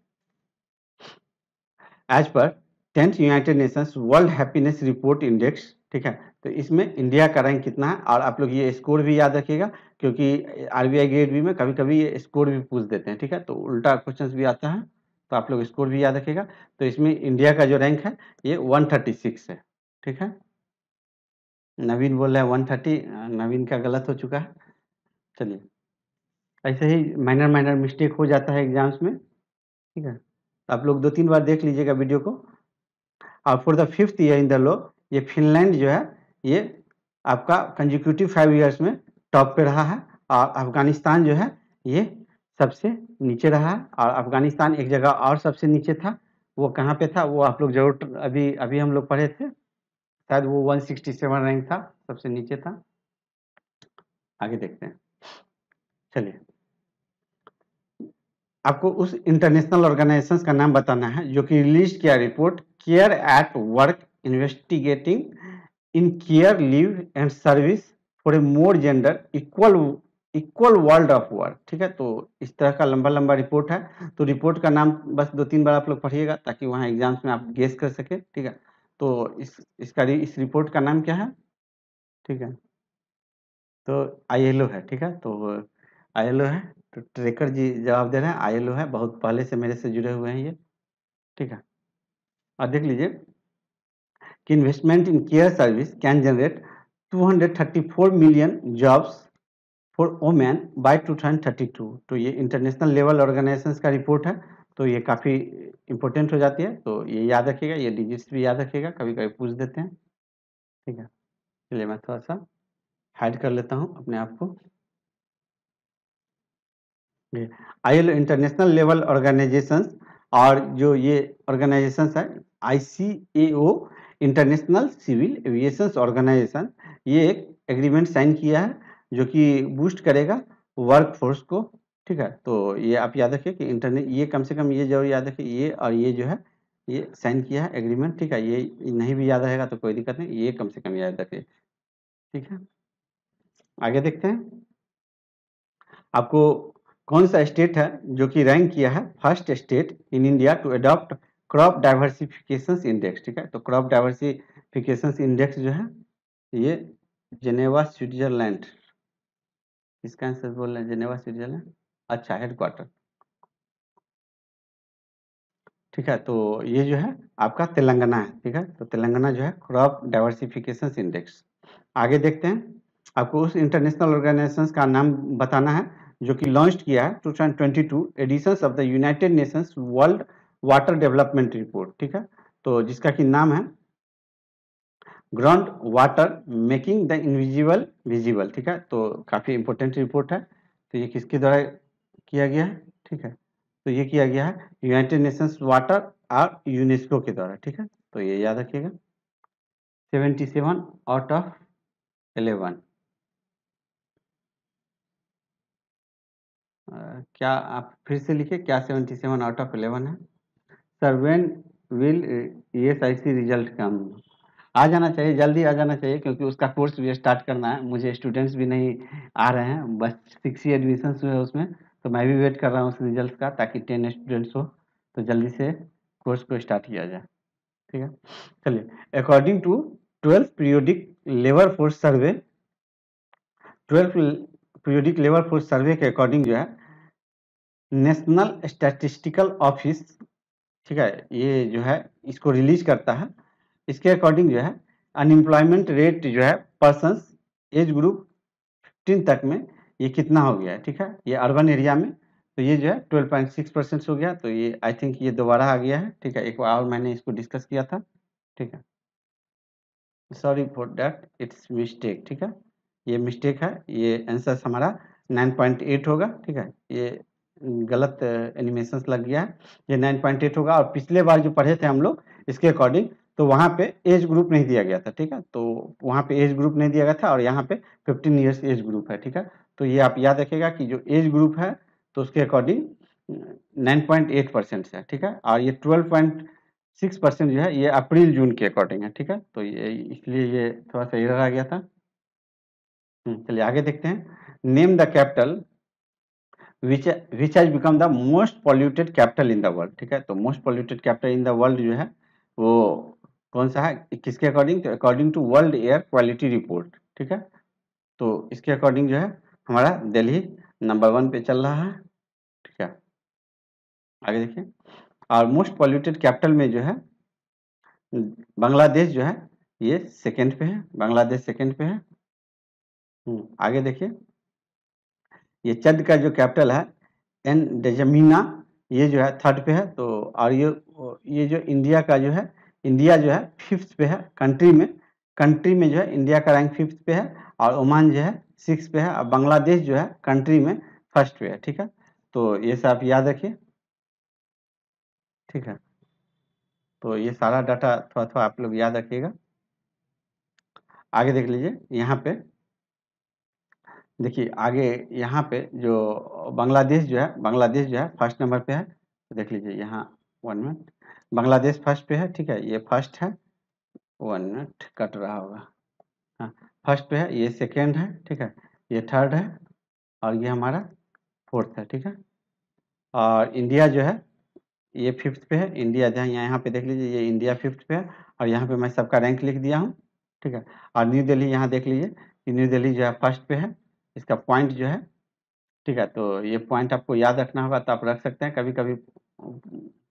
As per 10th United Nations world happiness report index, ठीक है। तो इसमें इंडिया का रैंक कितना है, और आप लोग ये स्कोर भी याद रखिएगा क्योंकि आरबीआई ग्रेड बी में कभी कभी ये स्कोर भी पूछ देते हैं, ठीक है। तो उल्टा क्वेश्चन भी आता है, तो आप लोग स्कोर भी याद रखिएगा। तो इसमें इंडिया का जो रैंक है ये 136 है, ठीक है। नवीन बोल रहा है 130, नवीन का गलत हो चुका है। चलिए, ऐसे ही माइनर माइनर मिस्टेक हो जाता है एग्जाम्स में, ठीक है। आप लोग 2-3 बार देख लीजिएगा वीडियो को। और for the 5th year in the low, ये फिनलैंड जो है ये आपका कंजिक्यूटिव 5 ईयर्स में टॉप पे रहा है, और अफगानिस्तान जो है ये सबसे नीचे रहा है। और अफगानिस्तान एक जगह और सबसे नीचे था, वो कहाँ पे था वो आप लोग जरूर अभी अभी हम लोग पढ़े थे, शायद वो 167 रैंक था, सबसे नीचे था। आगे देखते हैं, चलिए। आपको उस इंटरनेशनल ऑर्गेनाइजेशन का नाम बताना है जो कि रिलीज किया report care at work investigating in care leave and service for a more gender equal world of work, ठीक है। तो इस तरह का लंबा लंबा रिपोर्ट है, तो रिपोर्ट का नाम बस 2-3 बार आप लोग पढ़िएगा ताकि वहाँ एग्जाम्स में आप गेस कर सके, ठीक है। तो इस रिपोर्ट का नाम क्या है, ठीक है। तो आईएलओ है, ठीक है। तो आईएलओ है, तो ट्रेकर जी जवाब दे रहे हैं आईएलओ है, बहुत पहले से मेरे से जुड़े हुए हैं ये, ठीक है। और देख लीजिए कि investment in care service can generate 234 million jobs for women by 2032। तो ये इंटरनेशनल लेवल ऑर्गेनाइजेशंस का रिपोर्ट है, तो ये काफ़ी इंपॉर्टेंट हो जाती है, तो ये याद रखिएगा, ये डिजिट्स भी याद रखिएगा, कभी कभी पूछ देते हैं। ठीक है, चलिए मैं थोड़ा सा हाइड कर लेता हूँ अपने आप को। ILO इंटरनेशनल लेवल ऑर्गेनाइजेशंस, और जो ये ऑर्गेनाइजेशंस है ICAO international civil aviation organisation, ये एक एग्रीमेंट साइन किया है जो कि बूस्ट करेगा वर्क फोर्स को। ठीक है, तो ये आप याद रखिए कि इंटरनेट, ये कम से कम ये जरूर याद रखिए, ये और ये जो है ये साइन किया है एग्रीमेंट। ठीक है, ये नहीं भी याद रहेगा तो कोई दिक्कत नहीं, ये कम से कम याद रखिए। ठीक है, आगे देखते हैं। आपको कौन सा स्टेट है जो कि रैंक किया है first state in India to adopt crop diversification index. ठीक है, तो क्रॉप डाइवर्सिफिकेशन इंडेक्स जो है ये जेनेवा स्विट्जरलैंड, इसका आंसर बोल रहे हैं जेनेवा स्विट्जरलैंड। अच्छा, हेडक्वार्टर। ठीक है, तो ये जो है आपका तेलंगाना है। ठीक है, तो तेलंगाना जो है क्रॉप डाइवर्सिफिकेशन इंडेक्स। आगे देखते हैं, आपको उस इंटरनेशनल ऑर्गेनाइजेशन का नाम बताना है जो कि लॉन्च किया है 2022 editions of the United Nations world water development report. ठीक है, तो जिसका कि नाम है ground water making the invisible visible. ठीक है, तो काफ़ी इंपॉर्टेंट रिपोर्ट है। तो ये किसके द्वारा किया गया है? ठीक है, तो ये किया गया है यूनाइटेड नेशंस वाटर और यूनेस्को के द्वारा। ठीक है, तो ये याद रखिएगा। 77 आउट ऑफ 11। क्या आप फिर से लिखिए, क्या 77 आउट ऑफ 11 है? Sir when will ESIC result come? आ जाना चाहिए, जल्दी आ जाना चाहिए, क्योंकि उसका कोर्स भी स्टार्ट करना है। मुझे स्टूडेंट्स भी नहीं आ रहे हैं, बस 6 ही एडमिशन हुए उसमें, तो मैं भी वेट कर रहा हूँ उस रिजल्ट का, ताकि 10 स्टूडेंट्स हो तो जल्दी से कोर्स को स्टार्ट किया जाए। ठीक है, चलिए। According to 12 periodic labour force survey, 12 periodic labour force survey के अकॉर्डिंग जो है नेशनल स्टैटिस्टिकल ऑफिस, ठीक है, ये जो है इसको रिलीज करता है। इसके अकॉर्डिंग जो है अनएम्प्लॉयमेंट रेट जो है पर्सन्स एज ग्रुप 15 तक में ये कितना हो गया है? ठीक है, ये अर्बन एरिया में तो ये जो है 12.6% हो गया। तो ये आई थिंक ये दोबारा आ गया है। ठीक है, एक बार और मैंने इसको डिस्कस किया था। ठीक है, sorry for that, it's mistake. ठीक है, ये मिस्टेक है, ये आंसर हमारा 9.8 होगा। ठीक है, ये गलत एनिमेशन लग गया है, ये 9.8 होगा। और पिछले बार जो पढ़े थे हम लोग इसके अकॉर्डिंग, तो वहाँ पे एज ग्रुप नहीं दिया गया था। ठीक है, तो वहाँ पे एज ग्रुप नहीं दिया गया था, और यहाँ पे 15 ईयर्स एज ग्रुप है। ठीक है, तो ये आप याद रखिएगा कि जो एज ग्रुप है तो उसके अकॉर्डिंग 9.8% है। ठीक है, और ये 12.6% जो है ये अप्रैल जून के अकॉर्डिंग है। ठीक है, तो ये इसलिए ये थोड़ा सा एरर आ गया था। चलिए आगे देखते हैं। Name the capital which has become the most polluted capital in the world. ठीक है, तो most polluted capital in the world जो है वो कौन सा है, किसके अकॉर्डिंग? तो according to world air quality report. ठीक है, तो इसके अकॉर्डिंग जो है हमारा दिल्ली नंबर 1 पे चल रहा है। ठीक है, आगे देखिए। और मोस्ट पॉल्यूटेड कैपिटल में जो है बांग्लादेश जो है ये सेकंड पे है, बांग्लादेश सेकंड पे है। आगे देखिए, ये चद का जो कैपिटल है एनडेजमीना, ये जो है थर्ड पे है। तो और ये जो इंडिया का जो है, इंडिया जो है 5th पे है कंट्री में जो है इंडिया का रैंक 5th पे है, और ओमान जो है 6th पे है, और बांग्लादेश जो है कंट्री में 1st पे है। ठीक है, तो ये सब आप याद रखिए। ठीक है, तो ये सारा डाटा थोड़ा थोड़ा आप लोग याद रखिएगा। आगे देख लीजिए, यहाँ पे देखिए, आगे यहाँ पे जो बांग्लादेश जो है 1st नंबर पे है। तो देख लीजिए यहाँ, 1 मिनट, बांग्लादेश 1st पे है। ठीक है, ये 1st है, 1 मिनट कट रहा होगा, हाँ 1st पे है, ये 2nd है। ठीक है, ये 3rd है, और ये हमारा 4th है। ठीक है, और इंडिया जो है ये 5th पे है। इंडिया जहाँ यहाँ पे देख लीजिए, ये इंडिया 5th पे है, और यहाँ पे मैं सबका रैंक लिख दिया हूँ। ठीक है, और न्यू दिल्ली यहाँ देख लीजिए कि न्यू दिल्ली जो है 1st पे है, इसका पॉइंट जो है। ठीक है, तो ये पॉइंट आपको याद रखना होगा, तो आप रख सकते हैं। कभी कभी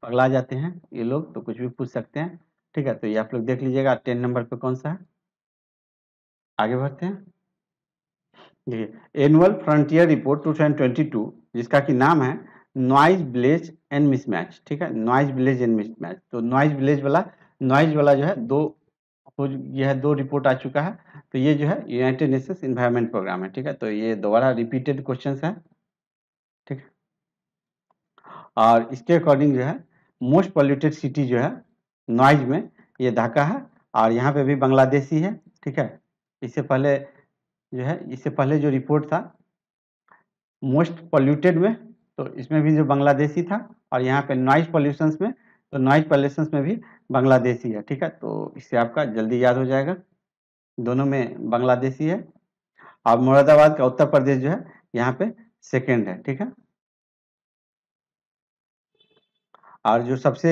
पगला जाते हैं ये लोग, तो कुछ भी पूछ सकते हैं। ठीक है, तो ये आप लोग देख लीजिएगा 10 नंबर पे कौन सा है। आगे बढ़ते हैं। देखिए, एनुअल फ्रंटियर रिपोर्ट 2022 जिसका कि नाम है नॉइज विलेज एंड मिसमैच। ठीक है, नॉइज विलेज एंड मिसमैच। तो नॉइज विलेज वाला जो है 2 हो, यह है 2 रिपोर्ट आ चुका है। तो ये जो है यूनाइटेड नेशंस इन्वायरमेंट प्रोग्राम है, ठीक है। तो ये दोबारा रिपीटेड क्वेश्चन है, ठीक है। और इसके अकॉर्डिंग जो है मोस्ट पॉल्यूटेड सिटी जो है नॉइज में ये ढाका है, और यहाँ पे भी बांग्लादेशी है, ठीक है। इससे पहले जो है, इससे पहले जो रिपोर्ट था मोस्ट पॉल्यूटेड में, तो इसमें भी जो बांग्लादेशी था, और यहाँ पे नॉइज पॉल्यूशंस में, तो नॉइज पॉल्यूशंस में भी बांग्लादेशी है, ठीक है। तो इससे आपका जल्दी याद हो जाएगा, दोनों में बांग्लादेशी है। और मुरादाबाद का उत्तर प्रदेश जो है यहाँ पे सेकेंड है, ठीक है। और जो सबसे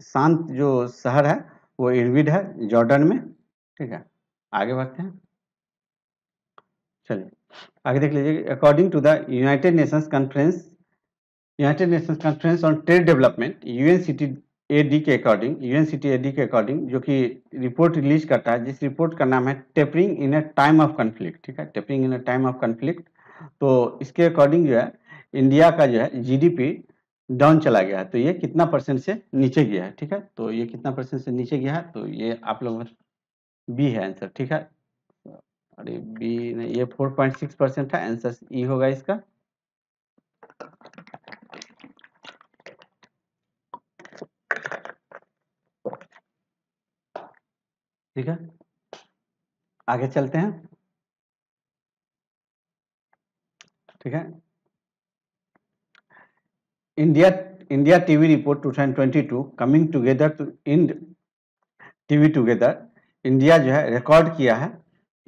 शांत जो शहर है वो इरबिड है जॉर्डन में, ठीक है। आगे बढ़ते हैं, चलिए आगे देख लीजिए। According to the United Nations conference on trade development UNCTAD के अकॉर्डिंग जो कि रिपोर्ट रिलीज करता है, जिस रिपोर्ट का नाम है tapering in a time of conflict, ठीक है। Tapering in a time of conflict, तो इसके अकॉर्डिंग जो है इंडिया का जो है जीडीपी डाउन चला गया है। तो ये कितना परसेंट से नीचे गया है, ठीक है। तो ये कितना परसेंट से नीचे गया है, तो ये आप लोग बी है आंसर, ठीक है। अरे बी नहीं, ये 4.6% है, आंसर ई होगा इसका। ठीक है, आगे चलते हैं, ठीक है। India TB report 2022 coming together to end TB together, India जो है रिकॉर्ड किया है,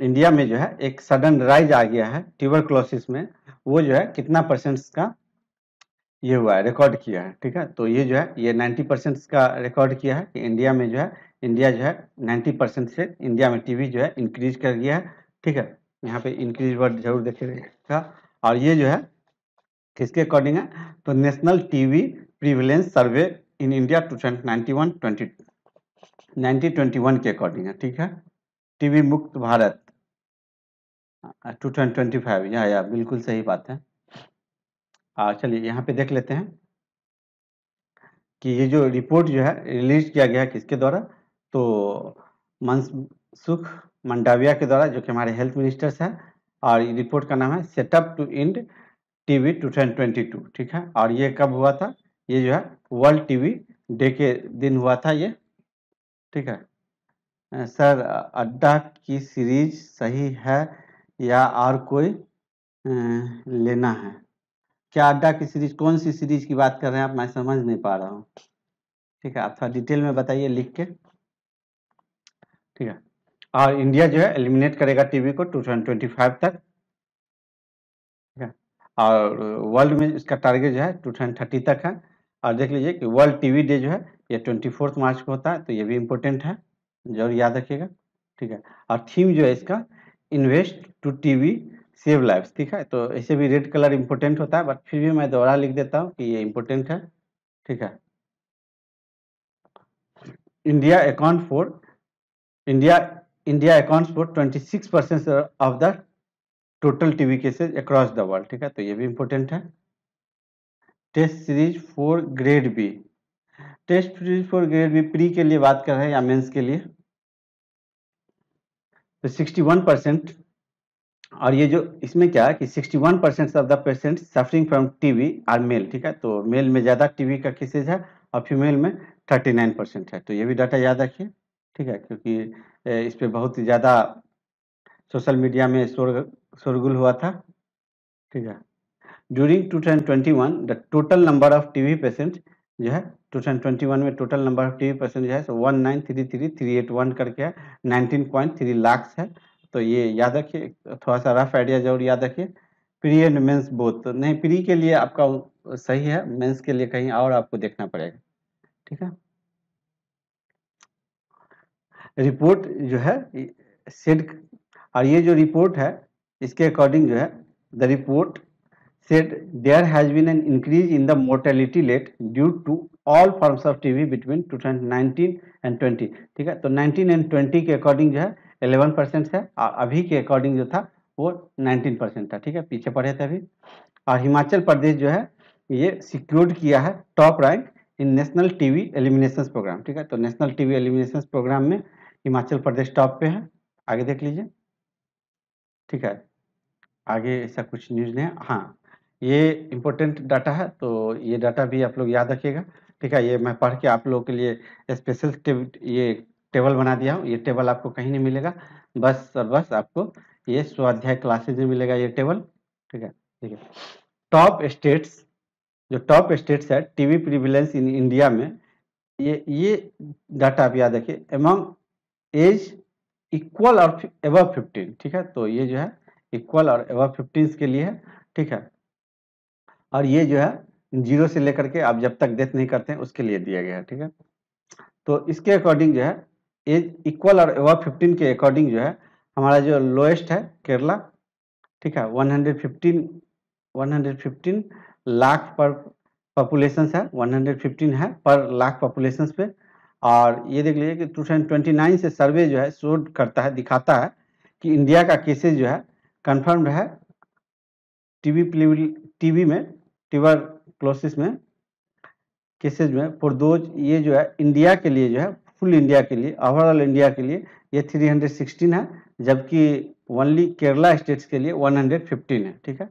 इंडिया में जो है एक सडन राइज आ गया है ट्यूबरक्लोसिस में, वो जो है कितना परसेंट का ये हुआ है, रिकॉर्ड किया है, ठीक है। तो ये जो है ये 90% का रिकॉर्ड किया है कि इंडिया में जो है 90% से इंडिया में टीवी जो है इंक्रीज कर गया है, ठीक है। यहाँ पे इंक्रीज वर्ड जरूर देखिएगा। और ये जो है किसके अकॉर्डिंग है, तो national TB prevalence survey in India 1921 के अकॉर्डिंग है, ठीक है। टीवी मुक्त भारत 2025, या बिल्कुल सही बात है। चलिए यहाँ पे देख लेते हैं कि ये जो रिपोर्ट जो है रिलीज किया गया है किसके द्वारा, तो मनसुख मंडाविया के द्वारा, जो कि हमारे हेल्थ मिनिस्टर्स हैं। और रिपोर्ट का नाम है सेटअप टू इंड टीवी 2022, ठीक है। और ये कब हुआ था, ये जो है वर्ल्ड टीवी डे के दिन हुआ था ये, ठीक है। सर अड्डा की सीरीज सही है या और कोई लेना है? क्या अड्डा की सीरीज, कौन सी सीरीज की बात कर रहे हैं आप, मैं समझ नहीं पा रहा हूँ, ठीक है। आप थोड़ा डिटेल में बताइए लिख के, ठीक है। और इंडिया जो है एलिमिनेट करेगा टीवी को 2025 तक, ठीक है। और वर्ल्ड में इसका टारगेट जो है 2030 तक है। और देख लीजिए कि वर्ल्ड टीवी डे जो है ये 24 मार्च को होता है, तो ये भी इम्पोर्टेंट है, जरूर याद रखिएगा, ठीक है। और थीम जो है इसका invest to TB save lives, ठीक है। तो ऐसे भी रेड कलर इम्पोर्टेंट होता है, बट फिर भी मैं दोबारा लिख देता हूँ कि ये इम्पोर्टेंट है, ठीक है। India accounts for 26% of the total TB cases across the world, ठीक है। तो ये भी इम्पोर्टेंट है। Test series for grade B, test series for grade B pre के लिए बात कर रहे हैं या मेंस के लिए, तो 61%। और ये जो इसमें क्या है कि 61% of the patient suffering from TB are male, ठीक है। तो मेल में ज़्यादा टीवी का केसेज है और फीमेल में 39% है। तो ये भी डाटा याद रखिए, ठीक है, क्योंकि इस पर बहुत ही ज़्यादा सोशल मीडिया में शोरगुल हुआ था, ठीक है। During 2021 the total number of TV patient जो है 2021 में total number of TV patient जो है 1933,381 करके है, 19.3 लाख है। तो ये याद रखिए, थोड़ा सा रफ आइडिया जरूर याद रखिए। प्री एंड मेंस बोथ, नहीं प्री के लिए आपका सही है, मेंस के लिए कहीं और आपको देखना पड़ेगा, ठीक है। रिपोर्ट जो है सेड, और ये जो रिपोर्ट है इसके अकॉर्डिंग जो है the report said there has been an increase in the mortality rate due to all forms of TB between 2019 and 20, ठीक है। तो 19 and 20 के अकॉर्डिंग जो है 11% है, और अभी के अकॉर्डिंग जो था वो 19% था, ठीक है, पीछे पड़े थे अभी। और हिमाचल प्रदेश जो है ये सिक्योर्ड किया है top rank in national TB elimination programme, ठीक है। तो नेशनल टीवी एलिमिनेशन प्रोग्राम में हिमाचल प्रदेश टॉप पे है। आगे देख लीजिए, ठीक है। आगे ऐसा कुछ न्यूज़ नहीं है। हाँ, ये इम्पोर्टेंट डाटा है, तो ये डाटा भी आप लोग याद रखिएगा, ठीक है। ये मैं पढ़ के आप लोगों के लिए स्पेशल ये टेबल बना दिया हूँ। ये टेबल आपको कहीं नहीं मिलेगा, बस और बस आपको ये स्वाध्याय क्लासेज में मिलेगा ये टेबल, ठीक है। ठीक है, टॉप स्टेट्स, जो टॉप स्टेट्स है टीबी प्रिविलेंस इन इंडिया में, ये डाटा आप याद रखिए। एमंग एज इक्वल और एबव 15, ठीक है। तो ये जो है इक्वल और एबव 15 के लिए है, ठीक है। और ये जो है 0 से लेकर के आप जब तक डेथ नहीं करते हैं उसके लिए दिया गया है, ठीक है। तो इसके अकॉर्डिंग जो है एज इक्वल और एबव 15 के अकॉर्डिंग जो है हमारा जो लोएस्ट है केरला, ठीक है। 115 लाख पर पॉपुलेशन है, 115 है पर लाख पॉपुलेशन पे। और ये देख लीजिए कि 2029 से सर्वे जो है शो करता है, दिखाता है कि इंडिया का केसेज जो है कंफर्म्ड है टीबी में, ट्यूबरक्लोसिस में केसेज में फॉर दोज, ये जो है इंडिया के लिए जो है, फुल इंडिया के लिए, ओवरऑल इंडिया के लिए ये 316 है, जबकि ओनली केरला स्टेट्स के लिए 115 है, ठीक है।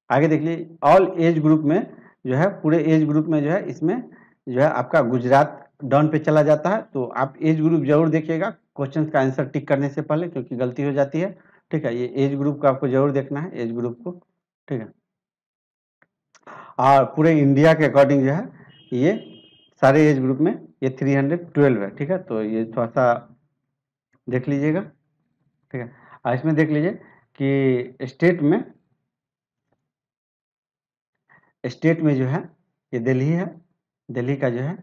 आगे देख लीजिए, ऑल एज ग्रुप में जो है, पूरे एज ग्रुप में जो है इसमें जो है आपका गुजरात डाउन पे चला जाता है। तो आप एज ग्रुप जरूर देखिएगा क्वेश्चन का आंसर टिक करने से पहले, क्योंकि गलती हो जाती है, ठीक है। ये एज ग्रुप का आपको जरूर देखना है, एज ग्रुप को, ठीक है। और पूरे इंडिया के अकॉर्डिंग जो है ये सारे एज ग्रुप में ये 312 है, ठीक है। तो ये थोड़ा सा देख लीजिएगा, ठीक है। और इसमें देख लीजिए कि स्टेट में जो है ये दिल्ली है, दिल्ली का जो है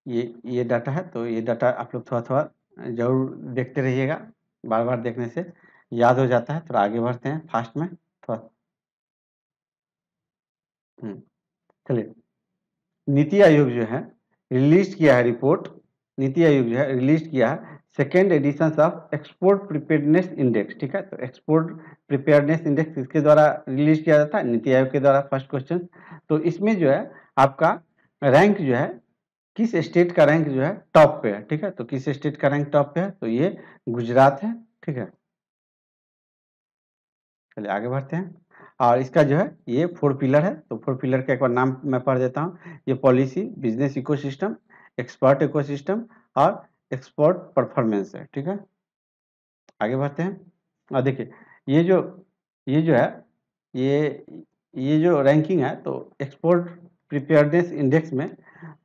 ये डाटा है। तो ये डाटा आप लोग थोड़ा थोड़ा जरूर देखते रहिएगा, बार बार देखने से याद हो जाता है। थोड़ा आगे बढ़ते हैं फास्ट में थोड़ा। चलिए, नीति आयोग जो है रिलीज किया है रिपोर्ट, नीति आयोग जो है रिलीज किया है second edition of export preparedness index, ठीक है। तो एक्सपोर्ट प्रिपेयरनेस इंडेक्स किसके द्वारा रिलीज किया जाता है? नीति आयोग के द्वारा, फर्स्ट क्वेश्चन। तो इसमें जो है आपका रैंक जो है, किस स्टेट का रैंक जो है टॉप पे है, ठीक है। तो किस स्टेट का रैंक टॉप पे है? तो ये गुजरात है, ठीक है। चलिए आगे बढ़ते हैं। और इसका जो है ये 4 पिलर है। तो 4 पिलर का एक बार नाम मैं पढ़ देता हूँ। ये policy, business ecosystem, export ecosystem और एक्सपोर्ट परफॉर्मेंस है, ठीक है। आगे बढ़ते हैं। और देखिए ये जो है ये जो रैंकिंग है, तो एक्सपोर्ट प्रिपेयरनेस इंडेक्स में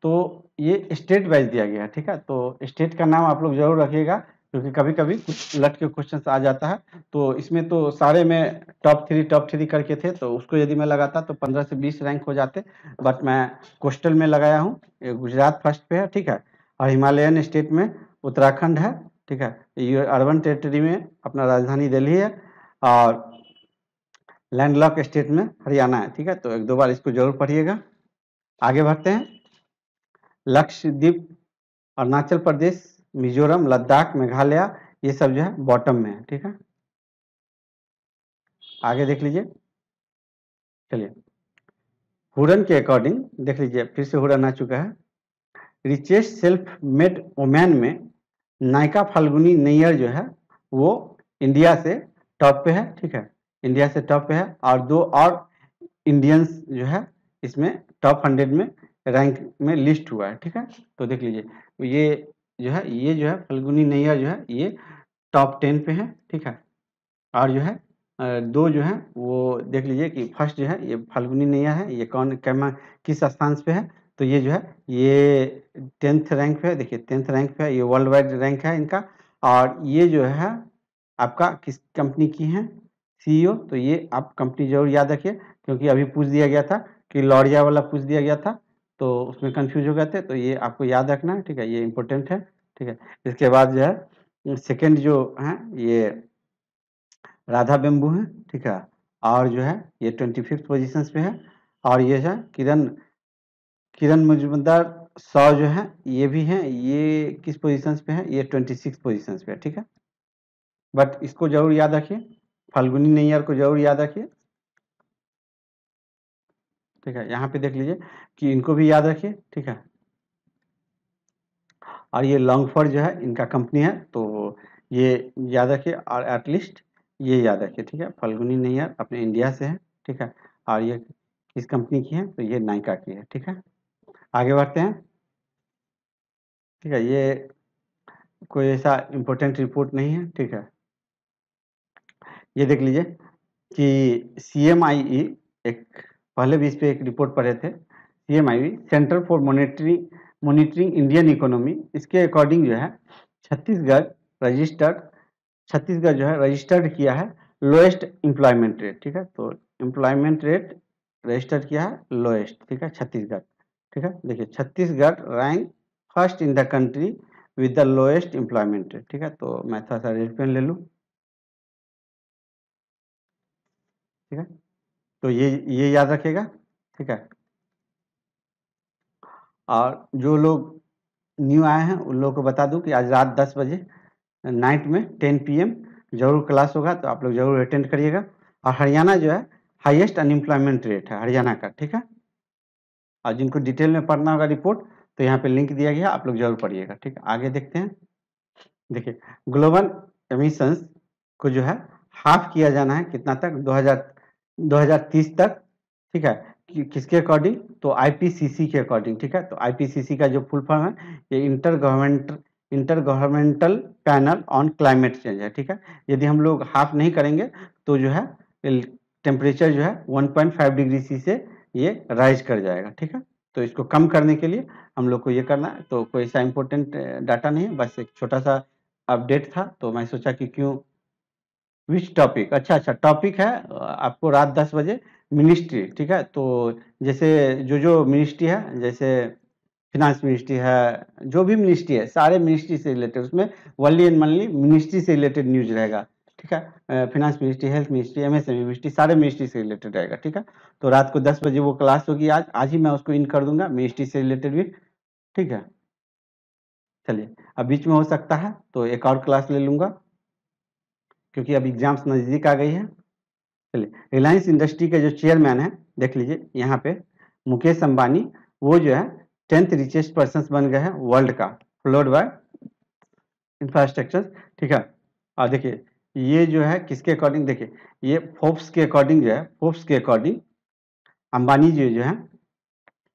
तो ये स्टेट वाइज दिया गया है, ठीक है। तो स्टेट का नाम आप लोग जरूर रखिएगा, क्योंकि कभी कभी कुछ उलट के क्वेश्चन आ जाता है। तो इसमें तो सारे में टॉप थ्री करके थे, तो उसको यदि मैं लगाता तो 15 से 20 रैंक हो जाते, बट मैं कोस्टल में लगाया हूँ। गुजरात फर्स्ट पे है, ठीक है। और हिमालयन स्टेट में उत्तराखंड है, ठीक है। ये अर्बन टेरिटरी में अपना राजधानी दिल्ली है, और लैंडलॉक स्टेट में हरियाणा है, ठीक है। तो एक दो बार इसको जरूर पढ़िएगा। आगे बढ़ते हैं। लक्षद्वीप, अरुणाचल प्रदेश, मिजोरम, लद्दाख, मेघालय, ये सब जो है बॉटम में है, ठीक है। आगे देख लीजिए। चलिए, हुरन के अकॉर्डिंग देख लीजिए, फिर से हुरन आ चुका है। रिचेस्ट सेल्फ मेड वोमेन में नायका फाल्गुनी नैयर जो है वो इंडिया से टॉप पे है, ठीक है। इंडिया से टॉप पे है, और 2 और इंडियंस जो है इसमें टॉप 100 में रैंक में लिस्ट हुआ है, ठीक है। तो देख लीजिए ये जो है फाल्गुनी नैयर जो है ये टॉप 10 पे है, ठीक है। और जो है 2 जो है वो देख लीजिए कि फर्स्ट जो है ये फाल्गुनी नैयर है, ये किस स्थान पे है? तो ये जो है ये 10th रैंक पे है। देखिए 10th रैंक पे है, ये वर्ल्ड वाइड रैंक है इनका। और ये जो है आपका किस कंपनी की है सीईओ? तो ये आप कंपनी जरूर याद रखिए, क्योंकि अभी पूछ दिया गया था कि लॉरिया वाला पूछ दिया गया था, तो उसमें कंफ्यूज हो गए थे। तो ये आपको याद रखना है, ठीक है। ये इंपॉर्टेंट है, ठीक है। इसके बाद जो है सेकेंड जो है ये राधा बेम्बू है, ठीक है। और जो है ये 25th पोजीशन पे है। और ये है किरण मजूमदार सौ जो है ये भी है, ये किस पोजीशन पे है? ये 26 पोजीशन पे है, ठीक है। बट इसको जरूर याद रखिए, फाल्गुनी नैयर को जरूर याद रखिए, ठीक है। यहाँ पे देख लीजिए कि इनको भी याद रखिए, ठीक है। और ये लॉन्गफोर जो है इनका कंपनी है, तो ये याद रखिए, और एटलीस्ट ये याद रखिए, ठीक है। फाल्गुनी नैयर अपने इंडिया से है, ठीक है। और ये किस कंपनी की है, तो ये नायका की है, ठीक है। आगे बढ़ते हैं, ठीक है। ये कोई ऐसा इम्पोर्टेंट रिपोर्ट नहीं है, ठीक है। ये देख लीजिए कि CMIE, एक पहले भी इस पे एक रिपोर्ट पढ़े थे। CMIE centre for monitoring Indian economy, इसके अकॉर्डिंग जो है छत्तीसगढ़ जो है रजिस्टर्ड किया है लोएस्ट एम्प्लॉयमेंट रेट, ठीक है। तो एम्प्लॉयमेंट रेट रजिस्टर किया है लोएस्ट, ठीक है, छत्तीसगढ़, ठीक है। देखिए Chhattisgarh rank first in the country with the lowest employment rate, ठीक है। तो मैं थोड़ा सा रेड पेन ले लूँ, ठीक है। तो ये याद रखिएगा, ठीक है। और जो लोग न्यू आए हैं उन लोगों को बता दूं कि आज रात 10 बजे नाइट में 10 PM जरूर क्लास होगा, तो आप लोग जरूर अटेंड करिएगा। और हरियाणा जो है हाईएस्ट अनएम्प्लॉयमेंट रेट है हरियाणा का, ठीक है। और जिनको डिटेल में पढ़ना होगा रिपोर्ट, तो यहाँ पे लिंक दिया गया, आप लोग जरूर पढ़िएगा, ठीक है। आगे देखते हैं, देखिए ग्लोबल एमिशंस को जो है हाफ किया जाना है, कितना तक, 2030 तक, ठीक है। किसके अकॉर्डिंग, तो IPCC के अकॉर्डिंग, ठीक है। तो IPCC का जो फुल फॉर्म है, ये inter governmental panel on climate change है, ठीक है। यदि हम लोग हाफ नहीं करेंगे तो जो है टेम्परेचर जो है 1.5 डिग्री सी से ये राइज कर जाएगा, ठीक है। तो इसको कम करने के लिए हम लोग को ये करना है। तो कोई ऐसा इम्पोर्टेंट डाटा नहीं है, बस एक छोटा सा अपडेट था, तो मैं सोचा कि क्यों, विच टॉपिक, अच्छा टॉपिक है आपको रात 10 बजे मिनिस्ट्री, ठीक है। तो जैसे जो मिनिस्ट्री है, जैसे फिनांस मिनिस्ट्री है, जो भी मिनिस्ट्री है, सारे मिनिस्ट्री से रिलेटेड, उसमें ओनली एंड ओनली मिनिस्ट्री से रिलेटेड न्यूज रहेगा, ठीक है। Finance ministry, health ministry, MSME ministry, सारे मिनिस्ट्री से रिलेटेड रहेगा, ठीक है। तो रात को 10 बजे वो क्लास होगी, आज ही मैं उसको इन कर दूंगा मिनिस्ट्री से रिलेटेड भी, ठीक है। चलिए, अब बीच में हो सकता है तो एक और क्लास ले लूंगा, क्योंकि अब एग्जाम्स नज़दीक आ गई है। चलिए, रिलायंस इंडस्ट्री के जो चेयरमैन है, देख लीजिए यहाँ पे मुकेश अंबानी, वो जो है 10th रिचेस्ट पर्सन बन गए हैं वर्ल्ड का, फॉलोड बाय इंफ्रास्ट्रक्चर, ठीक है। और देखिए ये जो है किसके अकॉर्डिंग, देखिए ये फोर्ब्स के अकॉर्डिंग जो है, फोर्ब्स के अकॉर्डिंग अंबानी जी जो है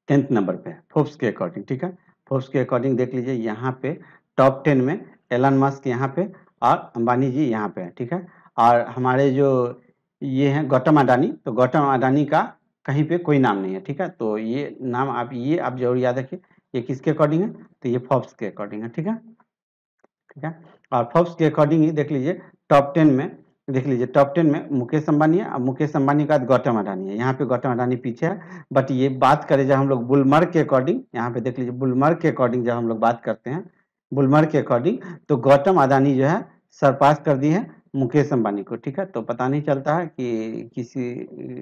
10th नंबर पे है, फोर्ब्स के अकॉर्डिंग, ठीक है। फोर्ब्स के अकॉर्डिंग देख लीजिए यहाँ पे टॉप 10 में एलन मस्क यहाँ पे और अंबानी जी यहाँ पे है, ठीक है। और हमारे जो ये हैं गौतम अडानी, तो गौतम अडानी का कहीं पे कोई नाम नहीं है, ठीक है। तो ये नाम आप जरूर याद रखिए, ये किसके अकॉर्डिंग है, तो ये फोर्ब्स के अकॉर्डिंग है, ठीक है, ठीक है। और फोर्ब्स के अकॉर्डिंग ही देख लीजिए टॉप 10 में, देख लीजिए टॉप 10 में मुकेश अंबानी है, और मुकेश अंबानी का गौतम अडानी है, यहाँ पे गौतम अडानी पीछे है। बट ये बात करें जब हम लोग बुलमर्ग के अकॉर्डिंग, यहाँ पे देख लीजिए बुलमर्ग के अकॉर्डिंग जब हम लोग बात करते हैं, बुलमर्ग के अकॉर्डिंग, तो गौतम अडानी जो है सरपास कर दी है मुकेश अंबानी को, ठीक है। तो पता नहीं चलता है कि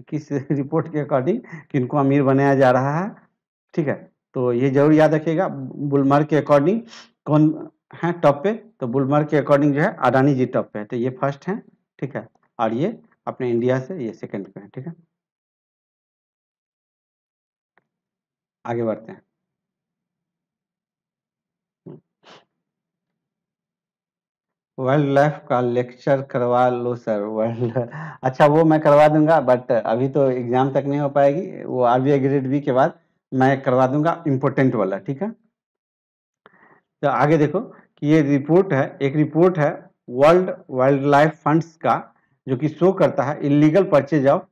किस रिपोर्ट के अकॉर्डिंग किनको अमीर बनाया जा रहा है, ठीक है। तो ये जरूर याद रखिएगा, बुलमर्ग के अकॉर्डिंग कौन है टॉप पे, तो बुलमर्ग के अकॉर्डिंग जो है अडानी जी टॉप पे है, तो ये फर्स्ट है, ठीक है। और ये अपने इंडिया से ये सेकंड पे है, ठीक है। आगे बढ़ते हैं। वाइल्ड लाइफ का लेक्चर करवा लो सर, वाइल्ड अच्छा वो मैं करवा दूंगा, बट अभी तो एग्जाम तक नहीं हो पाएगी, वो RBI ग्रेड बी के बाद मैं करवा दूंगा इम्पोर्टेंट वाला, ठीक है। तो आगे देखो कि ये रिपोर्ट है, एक रिपोर्ट है वर्ल्ड वाइल्ड लाइफ फंड्स का, जो कि शो करता है illegal purchase of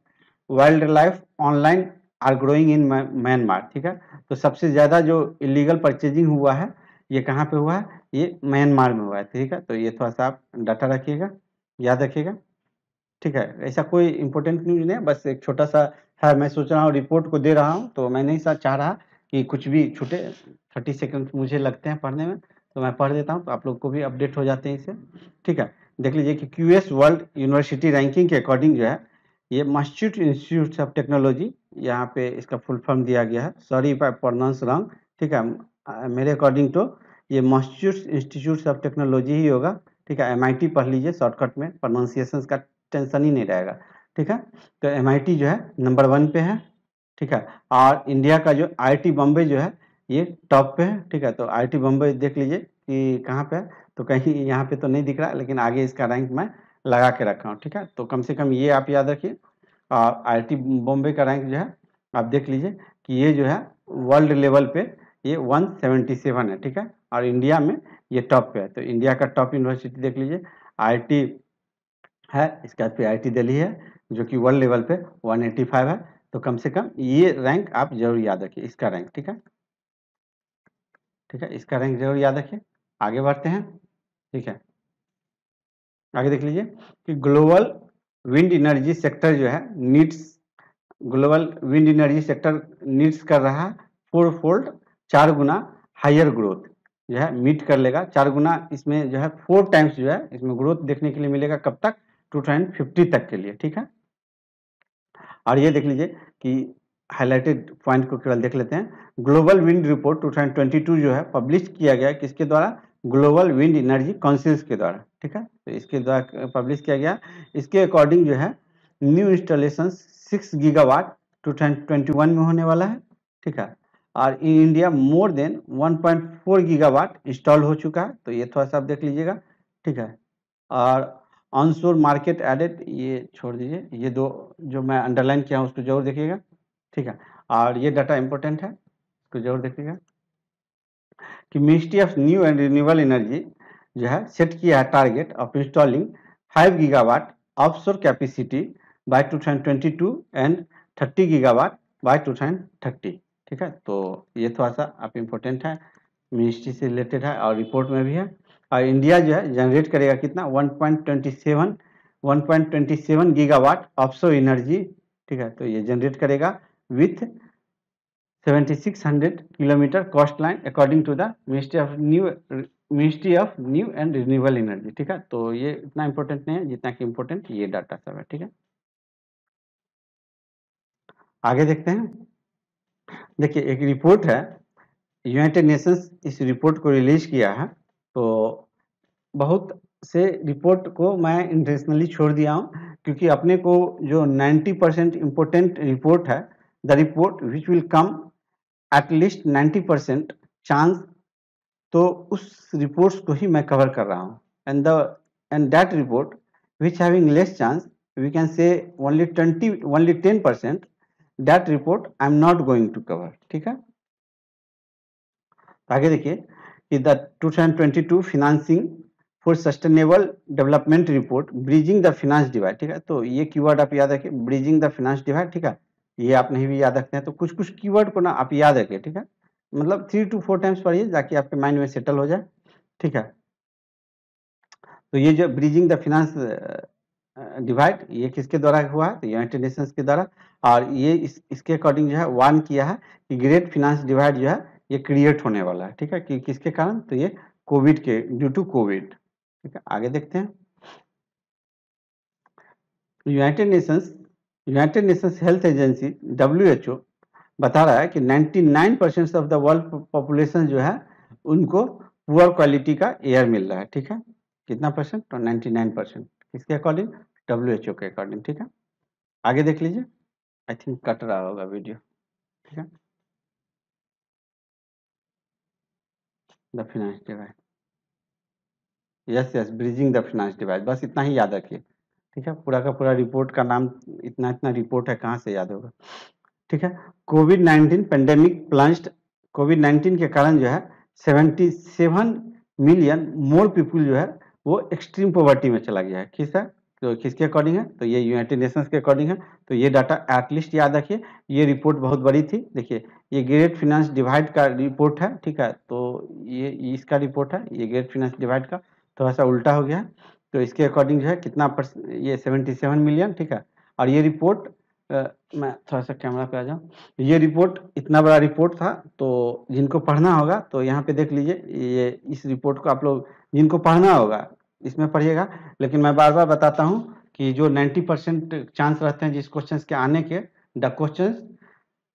wildlife online are growing in Myanmar, ठीक है। तो सबसे ज़्यादा जो इलीगल परचेजिंग हुआ है, ये कहाँ पे हुआ है, ये म्यांमार में हुआ है, ठीक है। तो ये थोड़ा सा आप डाटा रखिएगा, याद रखिएगा, ठीक है। ऐसा कोई इंपॉर्टेंट न्यूज़ नहीं है, बस एक छोटा सा है, मैं सोच रहा हूँ रिपोर्ट को दे रहा हूँ, तो मैं नहीं चाह रहा कि कुछ भी छूटे। 30 सेकंड मुझे लगते हैं पढ़ने में, तो मैं पढ़ देता हूँ, तो आप लोग को भी अपडेट हो जाते हैं इससे, ठीक है। देख लीजिए कि QS वर्ल्ड यूनिवर्सिटी रैंकिंग के अकॉर्डिंग जो है, ये मैसाचुसेट्स इंस्टीट्यूट ऑफ टेक्नोलॉजी, यहाँ पे इसका फुल फॉर्म दिया गया है, sorry if I pronounce wrong, ठीक है। मेरे अकॉर्डिंग तो ये मैसाचुसेट्स इंस्टीट्यूट ऑफ टेक्नोलॉजी ही होगा, ठीक है। MIT पढ़ लीजिए शॉर्टकट में, प्रोनाउंसिएशन का टेंशन ही नहीं रहेगा, ठीक है। तो MIT जो है नंबर 1 पे है, ठीक है। और इंडिया का जो IIT बॉम्बे जो है, ये टॉप पे है, ठीक है। तो IIT बम्बई देख लीजिए कि कहाँ पे है, तो कहीं यहाँ पे तो नहीं दिख रहा, लेकिन आगे इसका रैंक मैं लगा के रखा हूँ, ठीक है। तो कम से कम ये आप याद रखिए। IIT बॉम्बे का रैंक जो है आप देख लीजिए कि ये जो है वर्ल्ड लेवल पे ये 177 है, ठीक है। और इंडिया में ये टॉप पे है। तो इंडिया का टॉप यूनिवर्सिटी देख लीजिए IIT है, इसके बाद IIT दिल्ली है जो कि वर्ल्ड लेवल पे 185 है। तो कम से कम ये रैंक आप जरूर याद रखिए, इसका रैंक, ठीक है, ठीक है, इसका रैंक जरूर याद रखिए। आगे बढ़ते हैं, ठीक है। आगे देख लीजिए कि ग्लोबल विंड एनर्जी सेक्टर जो है needs, global wind energy sector needs कर रहा है 4 फोल्ड, 4 गुना हायर ग्रोथ जो है मीट कर लेगा। 4 गुना इसमें जो है 4 टाइम्स जो है इसमें ग्रोथ देखने के लिए मिलेगा। कब तक? 2050 तक के लिए, ठीक है। और ये देख लीजिए कि हाईलाइटेड पॉइंट को केवल देख लेते हैं। ग्लोबल विंड रिपोर्ट 2022 जो है पब्लिश किया गया, किसके द्वारा? ग्लोबल विंड एनर्जी काउंसिल के द्वारा, ठीक है। तो इसके द्वारा पब्लिश किया गया। इसके अकॉर्डिंग जो है न्यू इंस्टॉलेशन 6 गीगावाट 2021 में होने वाला है, ठीक है। और in India more than 1.4 gigawatt install हो चुका है। तो ये थोड़ा सा आप देख लीजिएगा, ठीक है। और ऑनशोर मार्केट एडेड, ये छोड़ दीजिए, ये दो जो मैं अंडरलाइन किया हूँ उसको जरूर देखिएगा, ठीक है। और ये डाटा इंपॉर्टेंट है, इसको जरूर देखिएगा कि ministry of new and renewable energy जो है सेट किया है target of installing 5 gigawatt offshore capacity by 2022 and 30 gigawatt by 2030, ठीक है। तो ये थोड़ा सा आप इम्पोर्टेंट है, मिनिस्ट्री से रिलेटेड है और रिपोर्ट में भी है। और इंडिया जो है जनरेट करेगा कितना? 1.27 गीगावाट ऑफशोर एनर्जी, ठीक है। तो ये जनरेट करेगा with 7600 kilometre coastline according to the ministry of new and renewable energy, ठीक है। तो ये इतना इंपॉर्टेंट नहीं है जितना कि इंपॉर्टेंट ये डाटा सब है, ठीक है। आगे देखते हैं। देखिए एक रिपोर्ट है, यूनाइटेड नेशंस इस रिपोर्ट को रिलीज किया है। तो बहुत से रिपोर्ट को मैं इंटेंशनली छोड़ दिया हूँ क्योंकि अपने को जो 90% इम्पोर्टेंट रिपोर्ट है, the report which will come at least 90% chance, तो उस रिपोर्ट्स को ही मैं कवर कर रहा हूँ। And that report which having less chance we can say only 10%, that report I am not going to cover, ठीक है। आगे देखिए कि the 2022 financing for sustainable development report bridging the finance divide, ठीक है। तो ये कीवर्ड आप याद रखिए, ब्रिजिंग द फिनांस डिवाइड, ठीक है। ये आप नहीं भी याद रखते हैं तो कुछ कुछ कीवर्ड को ना आप याद रखिए, ठीक है। मतलब 3 to 4 टाइम्स पढ़िए ताकि आपके माइंड में सेटल हो जाए, ठीक है। तो ये जो ब्रिजिंग द फिनांस डिवाइड ये किसके द्वारा हुआ है? तो यूनाइटेड नेशंस के द्वारा। और ये इसके अकॉर्डिंग जो है वार्न किया है कि ग्रेट फिनांस डिवाइड जो है ये क्रिएट होने वाला है, ठीक है। कि किसके कारण? तो ये कोविड के, ड्यू टू कोविड, ठीक है। आगे देखते हैं। United Nations health agency WHO बता रहा है कि 99% ऑफ द वर्ल्ड पॉपुलेशन जो है उनको पुअर क्वालिटी का एयर मिल रहा है, ठीक है। कितना परसेंट? तो 99%, किसके अकॉर्डिंग? WHO के अकॉर्डिंग, ठीक है। आगे देख लीजिए, आई थिंक कट रहा होगा वीडियो, ठीक है। The finance divide, yes bridging the finance divide, बस इतना ही याद रखिए, ठीक है। पूरा का पूरा रिपोर्ट का नाम इतना इतना रिपोर्ट है, कहाँ से याद होगा, ठीक है। कोविड-19 पेंडेमिक प्लंज्ड, कोविड-19 के कारण जो है 77 मिलियन मोर पीपुल जो है वो एक्सट्रीम पॉवर्टी में चला गया है। किस है? तो किसके अकॉर्डिंग है? तो ये यूनाइटेड नेशंस के अकॉर्डिंग है। तो ये डाटा एटलीस्ट याद रखिए। ये रिपोर्ट बहुत बड़ी थी, देखिए ये ग्रेट फिनांस डिवाइड का रिपोर्ट है, ठीक है। तो ये इसका रिपोर्ट है, ये ग्रेट फिनांस डिवाइड का थोड़ा सा उल्टा हो गया है। तो इसके अकॉर्डिंग जो है कितना ये 77 मिलियन, ठीक है। और ये रिपोर्ट मैं थोड़ा सा कैमरा पे आ जाऊँ, ये रिपोर्ट इतना बड़ा रिपोर्ट था, तो जिनको पढ़ना होगा तो यहाँ पे देख लीजिए, ये इस रिपोर्ट को आप लोग जिनको पढ़ना होगा इसमें पढ़िएगा। लेकिन मैं बार बार बताता हूँ कि जो 90% चांस रहते हैं जिस क्वेश्चन के आने के, the question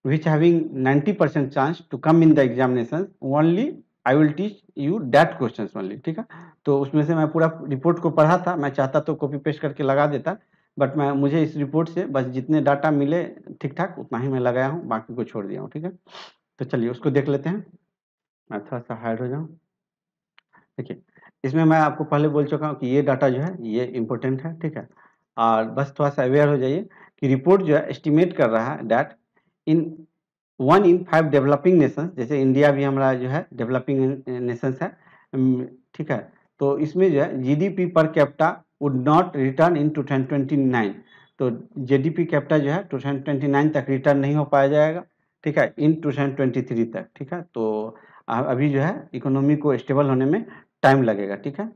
which having 90% chance to come in the examination only I will teach you that question only, ठीक है। तो उसमें से मैं पूरा रिपोर्ट को पढ़ा था, मैं चाहता तो कॉपी पेस्ट करके लगा देता, बट मुझे इस रिपोर्ट से बस जितने डाटा मिले ठीक ठाक उतना ही मैं लगाया हूँ, बाकी को छोड़ दिया हूँ, ठीक है। तो चलिए उसको देख लेते हैं। मैं थोड़ा सा हाइड हो जाऊँ। देखिए, इसमें मैं आपको पहले बोल चुका हूँ कि ये डाटा जो है ये इम्पोर्टेंट है, ठीक है। और बस थोड़ा सा अवेयर हो जाइए कि रिपोर्ट जो है एस्टिमेट कर रहा है that in 1 in 5 developing Nations, जैसे इंडिया भी हमारा जो है डेवलपिंग नेशंस है, ठीक है। तो इसमें जो है GDP per capita would not return in 2029, तो जीडीपी कैपिटा जो है 2029 तक रिटर्न नहीं हो पाया जाएगा, ठीक है, इन 2023 तक, ठीक है। तो अभी जो है इकोनॉमी को स्टेबल होने में टाइम लगेगा, ठीक है।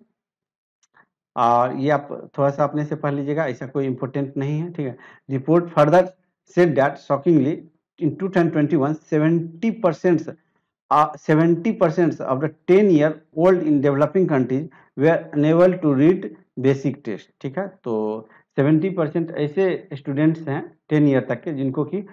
और ये आप थोड़ा सा अपने से पढ़ लीजिएगा, ऐसा कोई इम्पोर्टेंट नहीं है, ठीक है। Report further said that shockingly in 2021 70% of the 10-year-old in developing countries were unable to read basic test, ठीक है। तो 70% ऐसे स्टूडेंट्स हैं 10 ईयर तक के जिनको कि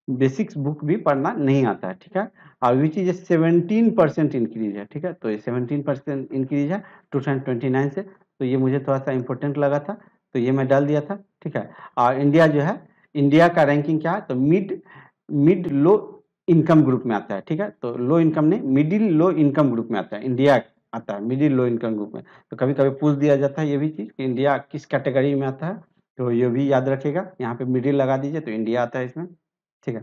बेसिक्स बुक भी पढ़ना नहीं आता है, ठीक है। और विच इज 17% इंक्रीज है, ठीक है। तो ये 17% इंक्रीज है 2029 से, तो ये मुझे थोड़ा सा इम्पोर्टेंट लगा था, तो ये मैं डाल दिया था, ठीक है। और इंडिया जो है, इंडिया का रैंकिंग क्या है, तो मिड लो इनकम ग्रुप में आता है, ठीक है। तो लो इनकम नहीं, मिडिल लो इनकम ग्रुप में आता है इंडिया, आता है मिडिल लो इनकम ग्रुप में। तो कभी कभी पूछ दिया जाता है ये भी चीज़ कि इंडिया किस कैटेगरी में आता है, तो ये भी याद रखिएगा, यहाँ पे मिडिल लगा दीजिए तो इंडिया आता है इसमें, ठीक है।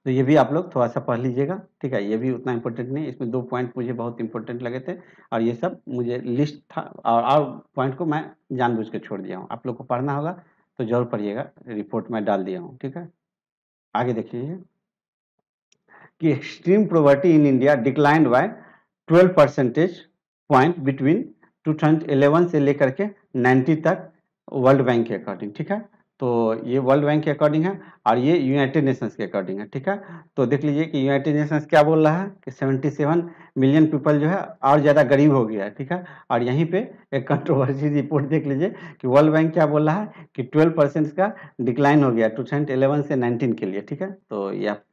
तो ये भी आप लोग थोड़ा सा पढ़ लीजिएगा, ठीक है। ये भी उतना इम्पोर्टेंट नहीं, इसमें 2 पॉइंट मुझे बहुत इंपॉर्टेंट लगे थे, और ये सब मुझे लिस्ट था, और पॉइंट को मैं जानबूझ के छोड़ दिया हूँ। आप लोग को पढ़ना होगा तो जरूर पढ़िएगा, रिपोर्ट में डाल दिया हूँ, ठीक है। आगे देख लीजिए कि extreme poverty in India declined bye 12 percentage point between 2011 से लेकर के 90 तक, वर्ल्ड बैंक के अकॉर्डिंग, ठीक है। तो ये वर्ल्ड बैंक के अकॉर्डिंग है, और ये यूनाइटेड नेशंस के अकॉर्डिंग है, ठीक है। तो देख लीजिए कि यूनाइटेड नेशंस क्या बोल रहा है कि 77 मिलियन पीपल जो है और ज़्यादा गरीब हो गया है, ठीक है। और यहीं पे एक कंट्रोवर्सी रिपोर्ट देख लीजिए कि वर्ल्ड बैंक क्या बोल रहा है कि 12% का डिक्लाइन हो गया 2011 से 19 के लिए, ठीक है। तो ये आप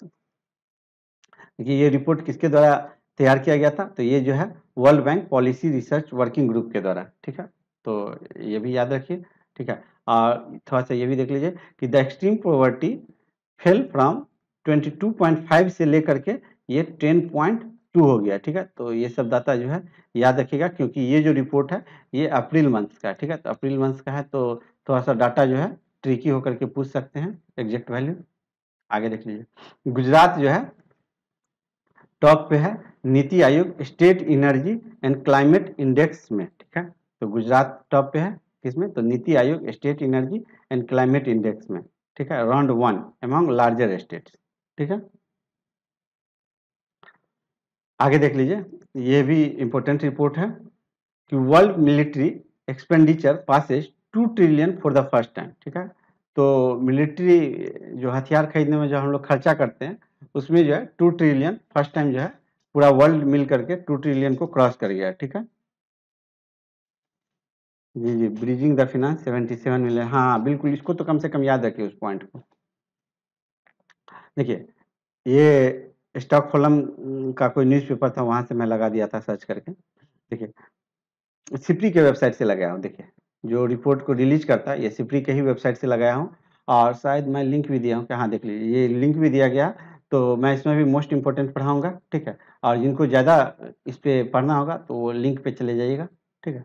देखिए, ये रिपोर्ट किसके द्वारा तैयार किया गया था, तो ये जो है world bank policy research working group के द्वारा, ठीक है। तो ये भी याद रखिए, ठीक है। और थोड़ा सा ये भी देख लीजिए कि the extreme poverty fell from 22.5 से लेकर के ये 10.2 हो गया, ठीक है। तो ये सब डाटा जो है याद रखिएगा, क्योंकि ये जो रिपोर्ट है ये अप्रैल मंथ का है, ठीक है। तो अप्रैल मंथ का है, तो थोड़ा सा डाटा जो है ट्रिकी होकर के पूछ सकते हैं एग्जैक्ट वैल्यू। आगे देख लीजिए, गुजरात जो है टॉप पे है NITI Aayog state energy and climate index में, ठीक है। तो गुजरात टॉप पे है किसमें, तो NITI Aayog state energy and climate index में, ठीक है, राउंड 1 अमंग लार्जर स्टेट्स, ठीक है। आगे देख लीजिए, ये भी इंपॉर्टेंट रिपोर्ट है कि world military expenditure passes 2 trillion for the first time, ठीक है। तो मिलिट्री जो हथियार खरीदने में जो हम लोग खर्चा करते हैं, उसमें जो है 2 ट्रिलियन फर्स्ट टाइम जो है पूरा वर्ल्ड मिल करके 2 ट्रिलियन को क्रॉस कर गया, ठीक है। जी जी, ब्रिजिंग द फिनांस 77 मिलियन, हाँ बिल्कुल, इसको तो कम से कम याद रखिए उस पॉइंट को। देखिए, ये स्टॉकहोल्म का कोई न्यूज़पेपर था, वहां से मैं लगा दिया था सर्च करके। देखिए, सिप्री के वेबसाइट से लगाया हूँ, देखिए जो रिपोर्ट को रिलीज करता है ये सिप्री के ही वेबसाइट से लगाया हूँ, और शायद मैं लिंक भी दिया हूँ कि हाँ देख लीजिए, ये लिंक भी दिया गया। तो मैं इसमें भी मोस्ट इंपॉर्टेंट पढ़ाऊंगा, ठीक है। और जिनको ज़्यादा इस पे पढ़ना होगा तो वो लिंक पे चले जाइएगा, ठीक है,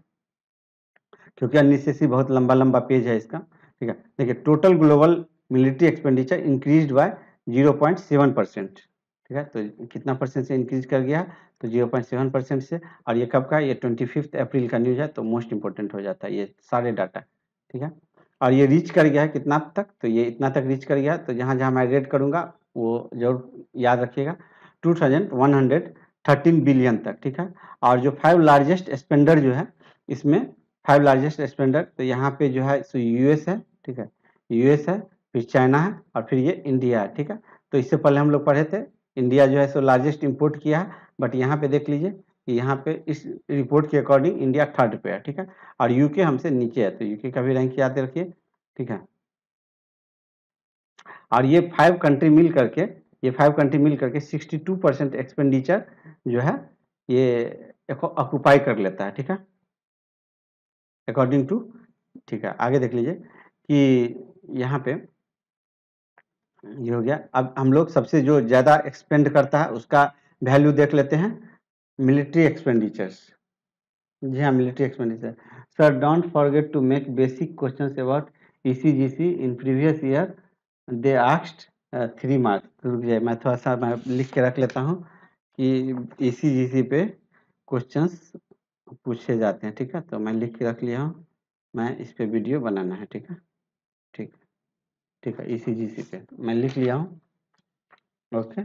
क्योंकि अननेसेसरी बहुत लंबा लंबा पेज है इसका, ठीक है। देखिए, total global military expenditure increase by 0.7%, ठीक है। तो कितना परसेंट से इंक्रीज कर गया, तो 0.7% से। और ये कब का, ये 25 अप्रैल का न्यूज है, तो मोस्ट इंपॉर्टेंट हो जाता है ये सारे डाटा, ठीक है। और ये रीच कर गया है कितना तक, तो ये इतना तक रीच कर गया, तो जहाँ जहाँ मैं रेड करूँगा वो जरूर याद रखिएगा, 2113 बिलियन तक, ठीक है। और जो 5 लार्जेस्ट स्पेंडर जो है इसमें, 5 लार्जेस्ट स्पेंडर, तो यहाँ पे जो है सो यूएस है, ठीक है, यूएस है, फिर चाइना है, और फिर ये इंडिया है, ठीक है। तो इससे पहले हम लोग पढ़े थे इंडिया जो है सो लार्जेस्ट इंपोर्ट किया है, बट यहाँ पे देख लीजिए कि यहाँ पे इस रिपोर्ट के अकॉर्डिंग इंडिया थर्ड पे है, ठीक है। और यूके हमसे नीचे है, तो यूके का भी रैंक याद रखिए, ठीक है। और ये 5 कंट्री मिल करके, ये 5 कंट्री मिल करके 62% एक्सपेंडिचर जो है ये ऑक्यूपाई कर लेता है, ठीक है, अकॉर्डिंग टू, ठीक है। आगे देख लीजिए कि यहाँ पे ये हो गया। अब हम लोग सबसे जो ज़्यादा एक्सपेंड करता है उसका वैल्यू देख लेते हैं मिलिट्री एक्सपेंडिचर्स। जी हाँ, military expenditure. Sir don't forget to make basic questions about ECGC in previous year they asked 3 marks. रुक जाइए, मैं थोड़ा सा मैं लिख के रख लेता हूँ कि ईसीजीसी पे क्वेश्चंस पूछे जाते हैं, ठीक है। तो मैं लिख के रख लिया हूँ, मैं इस पे वीडियो बनाना है, ठीक है। ठीक ठीक है, ईसीजीसी पे मैं लिख लिया हूँ। ओके,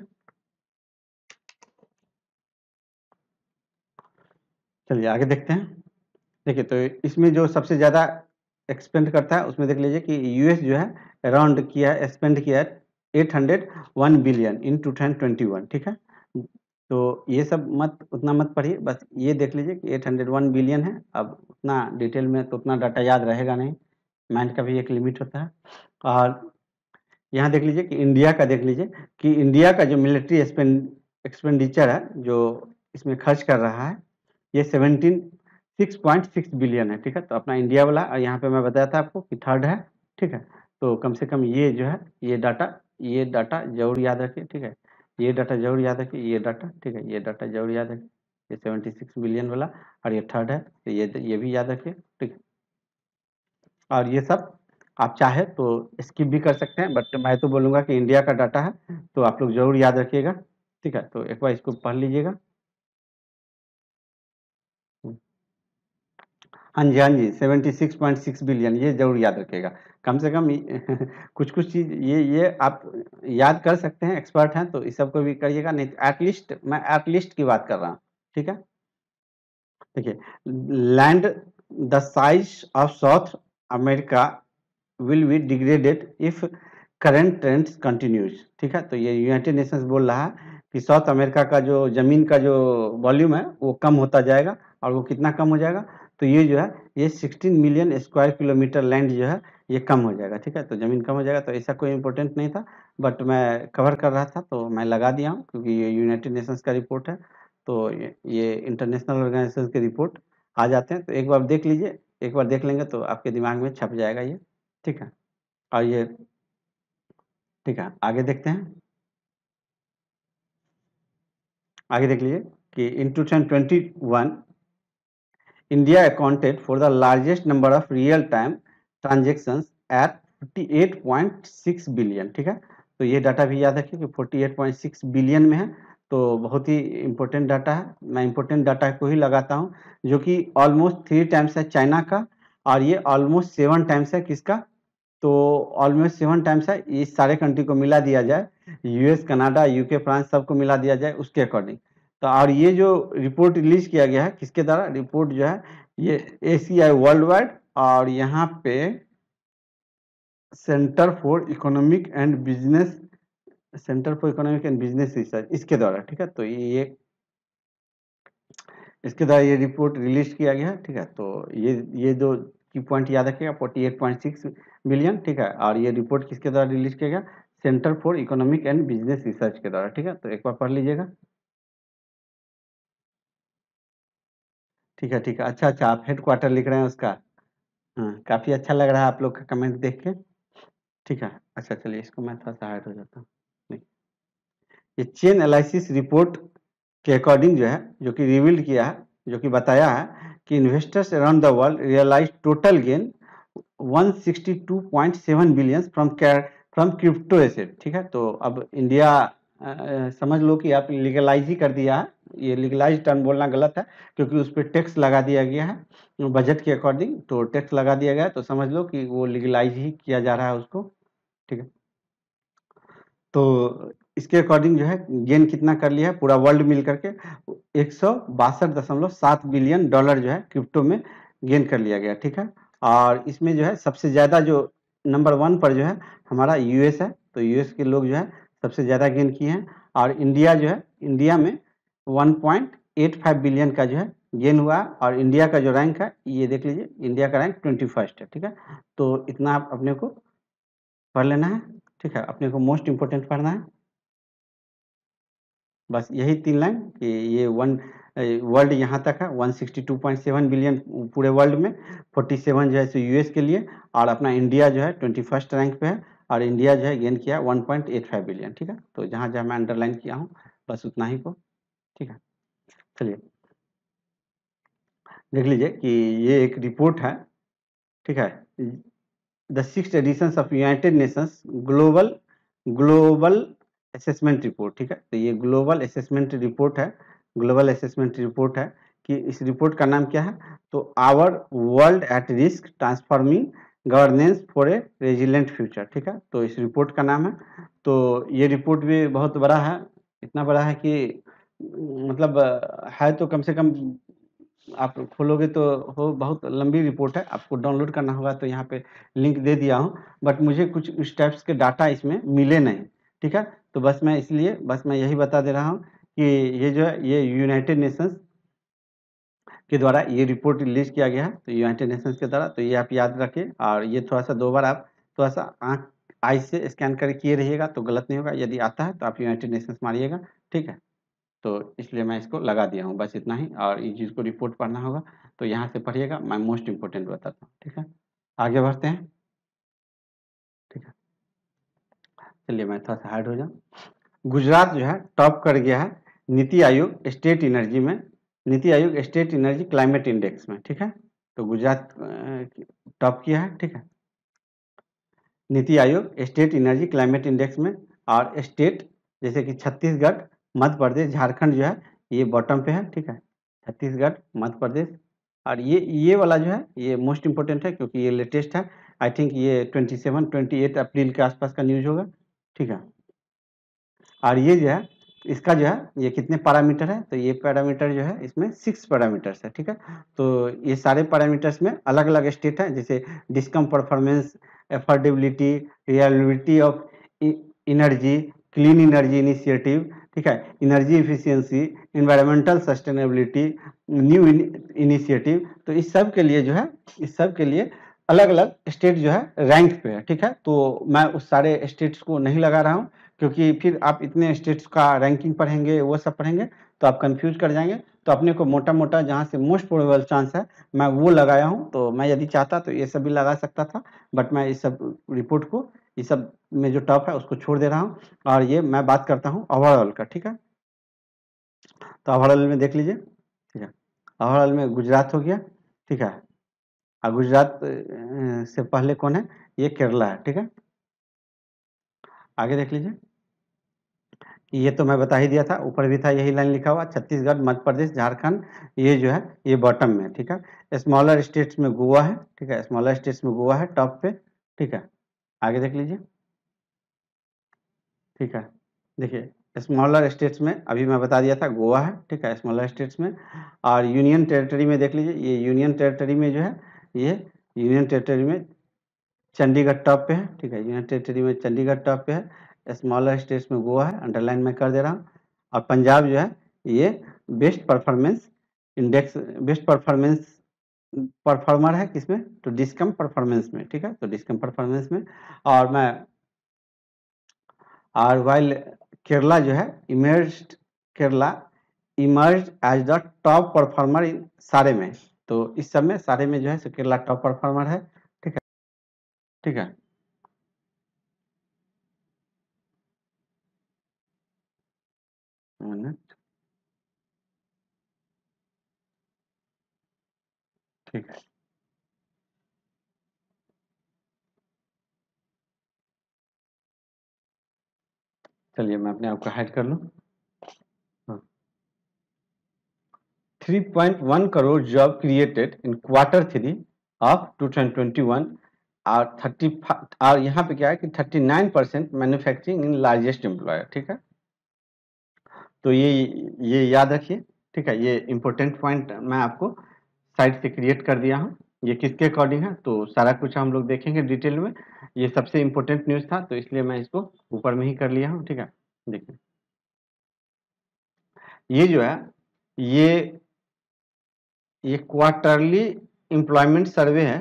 चलिए आगे देखते हैं। देखिए, तो इसमें जो सबसे ज़्यादा एक्सपेंड करता है उसमें देख लीजिए कि यूएस जो है अराउंड किया है, स्पेंड किया है 801 बिलियन इन 2021, ठीक है। तो ये सब मत उतना मत पढ़िए, बस ये देख लीजिए कि 801 बिलियन है। अब उतना डिटेल में तो उतना डाटा याद रहेगा नहीं, माइंड का भी एक लिमिट होता है। और यहाँ देख लीजिए कि इंडिया का देख लीजिए कि इंडिया का जो मिलिट्री एक्सपेंडिचर है जो इसमें खर्च कर रहा है ये 6.6 बिलियन है, ठीक है। तो अपना इंडिया वाला, और यहाँ पे मैं बताया था आपको कि थर्ड है, ठीक है। तो कम से कम ये जो है ये डाटा जरूर याद रखिए, ठीक है। ये डाटा जरूर याद रखिए, ये डाटा, ठीक है, ये डाटा जरूर याद रखिए। ये 76 बिलियन वाला और ये थर्ड है, तो ये भी याद रखिए, ठीक है। और ये सब आप चाहे तो स्किप भी कर सकते हैं, बट मैं तो बोलूँगा कि इंडिया का डाटा है तो आप लोग जरूर याद रखिएगा, ठीक है। तो एक बार इसको पढ़ लीजिएगा। हाँ जी, हाँ जी, 76.6 बिलियन ये जरूर याद रखिएगा। कम से कम कुछ कुछ चीज़ ये आप याद कर सकते हैं, एक्सपर्ट हैं तो इस सब को भी करिएगा, नहीं तो एटलीस्ट मैं एटलीस्ट की बात कर रहा हूँ, ठीक है। देखिए, land the size of south America will be degraded if current trends continues, ठीक है। तो ये यूनाइटेड नेशंस बोल रहा है कि साउथ अमेरिका का जो ज़मीन का जो वॉल्यूम है वो कम होता जाएगा, और वो कितना कम हो जाएगा, तो ये जो है ये 16 मिलियन स्क्वायर किलोमीटर लैंड जो है ये कम हो जाएगा, ठीक है। तो ज़मीन कम हो जाएगा, तो ऐसा कोई इम्पोर्टेंट नहीं था, बट मैं कवर कर रहा था तो मैं लगा दिया हूँ क्योंकि ये यूनाइटेड नेशंस का रिपोर्ट है। तो ये इंटरनेशनल ऑर्गेनाइजेशन के रिपोर्ट आ जाते हैं, तो एक बार देख लीजिए, एक बार देख लेंगे तो आपके दिमाग में छप जाएगा ये, ठीक है। और ये ठीक है, आगे देखते हैं। आगे देख लीजिए कि in 2021 India accounted for the largest number of real time transactions at 48.6 billion, ठीक है। तो ये डाटा भी याद रखिए कि 48.6 बिलियन में है, तो बहुत ही इंपॉर्टेंट डाटा है। मैं इंपॉर्टेंट डाटा को ही लगाता हूँ, जो कि ऑलमोस्ट 3 टाइम्स है चाइना का, और ये ऑलमोस्ट 7 टाइम्स है किसका, तो ऑलमोस्ट 7 टाइम्स है। इस सारे कंट्री को मिला दिया जाए, यूएस, कनाडा, यूके, फ्रांस सबको मिला दिया जाए उसके अकॉर्डिंग। तो और ये जो रिपोर्ट रिलीज किया गया है किसके द्वारा, रिपोर्ट जो है ये एसीआई वर्ल्ड वाइड, और यहाँ पे centre for economic and business research इसके द्वारा, ठीक है। तो ये इसके द्वारा ये रिपोर्ट रिलीज किया गया है, ठीक है। तो ये दो की पॉइंट याद रखिएगा, 48.6 बिलियन, ठीक है। और ये रिपोर्ट किसके द्वारा रिलीज किया गया, centre for economic and business research के द्वारा, ठीक है। तो एक बार पढ़ लीजिएगा, ठीक है। ठीक है, अच्छा अच्छा, आप हेड क्वार्टर लिख रहे हैं उसका। हाँ, काफ़ी अच्छा लग रहा है आप लोग का कमेंट देख के, ठीक है। अच्छा चलिए, इसको मैं थोड़ा सा हाइड हो जाता हूँ। ये चेन एनालिसिस रिपोर्ट के अकॉर्डिंग जो है, जो कि रिवील्ड किया है, जो कि बताया है कि investors around the world realise total gain 162.7 billion from crypto asset, ठीक है। तो अब इंडिया समझ लो कि आप लीगलाइज ही कर दिया है। ये लीगलाइज टर्म बोलना गलत है क्योंकि उस पर टैक्स लगा दिया गया है बजट के अकॉर्डिंग, तो टैक्स लगा दिया गया है, तो समझ लो कि वो लीगलाइज ही किया जा रहा है उसको, ठीक है। तो इसके अकॉर्डिंग जो है गेन कितना कर लिया है पूरा वर्ल्ड मिल करके 162.7 बिलियन डॉलर जो है क्रिप्टो में गेन कर लिया गया, ठीक है। और इसमें जो है सबसे ज़्यादा जो नंबर 1 पर जो है हमारा यूएस है, तो यूएस के लोग जो है सबसे ज़्यादा गेन किए हैं। और इंडिया जो है, इंडिया में 1.85 बिलियन का जो है गेन हुआ, और इंडिया का जो रैंक है ये देख लीजिए, इंडिया का रैंक 21 है, ठीक है। तो इतना आप अपने को पढ़ लेना है, ठीक है। अपने को मोस्ट इम्पोर्टेंट पढ़ना है, बस यही 3 लाइन कि ये वर्ल्ड यहाँ तक है 162.7 बिलियन पूरे वर्ल्ड में, 47 जो है सो यूएस के लिए, और अपना इंडिया जो है 21 रैंक पे है, और इंडिया जो है गेन किया 1.85 बिलियन, ठीक है। तो जहाँ जहाँ मैं अंडरलाइन किया हूँ बस उतना ही को ठीक है। चलिए देख लीजिए कि ये एक रिपोर्ट है, ठीक है, the 6th edition of United Nations global assessment report, ठीक है। तो ये ग्लोबल असेसमेंट रिपोर्ट है, ग्लोबल असेसमेंट रिपोर्ट है कि इस रिपोर्ट का नाम क्या है, तो our world at risk transforming governance for a resilient future, ठीक है। तो इस रिपोर्ट का नाम है, तो ये रिपोर्ट भी बहुत बड़ा है, इतना बड़ा है कि मतलब है तो कम से कम आप खोलोगे तो हो, बहुत लंबी रिपोर्ट है, आपको डाउनलोड करना होगा, तो यहाँ पे लिंक दे दिया हूँ, बट मुझे कुछ इस टाइप्स के डाटा इसमें मिले नहीं, ठीक है। तो बस मैं इसलिए मैं यही बता दे रहा हूँ कि ये जो है ये यूनाइटेड नेशंस के द्वारा ये रिपोर्ट रिलीज किया गया है, तो यूनाइटेड नेशंस के द्वारा, तो ये आप याद रखिए, और ये थोड़ा सा 2 बार आप थोड़ा सा आँख आई से स्कैन करके किए रहिएगा तो गलत नहीं होगा, यदि आता है तो आप यूनाइटेड नेशंस मारिएगा, ठीक है। तो इसलिए मैं इसको लगा दिया हूँ, बस इतना ही, और ये जिसको रिपोर्ट पढ़ना होगा तो यहाँ से पढ़िएगा, मैं मोस्ट इम्पोर्टेंट बताता हूँ, ठीक है। आगे बढ़ते हैं, ठीक है। चलिए मैं थोड़ा सा हार्ड हो जाऊँ। गुजरात जो है टॉप कर गया है नीति आयोग स्टेट एनर्जी में, NITI Aayog state energy climate index में, ठीक है। तो गुजरात टॉप किया है, ठीक है, NITI Aayog state energy climate index में। और स्टेट जैसे कि छत्तीसगढ़, मध्य प्रदेश, झारखंड जो है ये बॉटम पे है, ठीक है, छत्तीसगढ़, मध्य प्रदेश। और ये वाला जो है ये मोस्ट इंपोर्टेंट है क्योंकि ये लेटेस्ट है, आई थिंक ये 27-28 अप्रैल के आसपास का न्यूज होगा, ठीक है। और ये जो है इसका जो है ये कितने पैरामीटर है, तो ये पैरामीटर जो है इसमें 6 पैरामीटर्स है, ठीक है। तो ये सारे पैरामीटर्स में अलग अलग स्टेट है, जैसे discom performance, affordability, reliability of energy, clean energy initiative, ठीक है, energy efficiency, environmental sustainability, new initiative. तो इस सब के लिए जो है, इस सब के लिए अलग अलग स्टेट जो है रैंक पे है, ठीक है। तो मैं उस सारे स्टेट्स को नहीं लगा रहा हूँ क्योंकि फिर आप इतने स्टेट्स का रैंकिंग पढ़ेंगे, वो सब पढ़ेंगे तो आप कंफ्यूज कर जाएंगे। तो अपने को मोटा मोटा जहाँ से मोस्ट प्रोबेबल चांस है मैं वो लगाया हूँ। तो मैं यदि चाहता तो ये सब भी लगा सकता था, बट मैं इस सब रिपोर्ट को, इस सब में जो टॉप है उसको छोड़ दे रहा हूँ, और ये मैं बात करता हूँ ओवरऑल का, ठीक है। तो ओवरऑल में देख लीजिए, ठीक है, ओवरऑल में गुजरात हो गया, ठीक है, और गुजरात से पहले कौन है, ये केरला है, ठीक है। आगे देख लीजिए, ये तो मैं बता ही दिया था, ऊपर भी था यही लाइन लिखा हुआ, छत्तीसगढ़, मध्य प्रदेश, झारखंड, ये जो है ये बॉटम में है, ठीक है। स्मॉलर स्टेट्स में गोवा है, ठीक है, स्मॉलर स्टेट्स में गोवा है टॉप पे, ठीक है। आगे देख लीजिए, ठीक है, देखिए स्मॉलर स्टेट्स में अभी मैं बता दिया था गोवा है, ठीक है, स्मॉलर स्टेट्स में। और यूनियन टेरिटरी में देख लीजिए, ये यूनियन टेरिटरी में जो है ये यूनियन टेरिटरी में चंडीगढ़ टॉप पे है, ठीक है, यूनियन टेरिटरी में चंडीगढ़ टॉप पे है, स्मॉलर स्टेट्स में गोवा है, अंडरलाइन में कर दे रहा हूँ। और पंजाब जो है ये best performance index, best performance performer है किसमें, तो डिस्कम परफॉर्मेंस में, ठीक है, तो डिस्कम परफॉर्मेंस में। और मैं और वाइल केरला जो है emerged, Kerala emerge as the top performer इन सारे में, तो इस सब में सारे में जो है केरला टॉप परफॉर्मर है, ठीक है, ठीक है। ठीक है, चलिए मैं अपने आप को हाइड कर लूँ। 3.1 crore job created in Q3 of 2021 और 35, और यहाँ पे क्या है कि 39% मैन्युफैक्चरिंग इन लार्जेस्ट एम्प्लॉयर, ठीक है। तो ये याद रखिए, ठीक है, ये इंपॉर्टेंट पॉइंट मैं आपको साइड से क्रिएट कर दिया हूँ। ये किसके अकॉर्डिंग है तो सारा कुछ हम लोग देखेंगे डिटेल में। ये सबसे इम्पोर्टेंट न्यूज़ था तो इसलिए मैं इसको ऊपर में ही कर लिया हूँ, ठीक है। देखिए ये जो है ये ये क्वार्टरली एम्प्लॉयमेंट सर्वे है,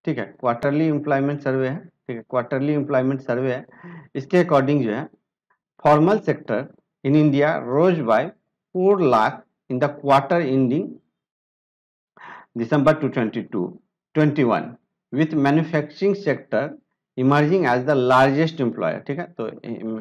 ठीक है, क्वार्टरली एम्प्लॉयमेंट सर्वे है, ठीक है, क्वार्टरली एम्प्लॉयमेंट सर्वे है। इसके अकॉर्डिंग जो है formal sector in India rose by 4 lakh in the quarter ending December 2021 with manufacturing sector emerging as the largest employer, ठीक है। तो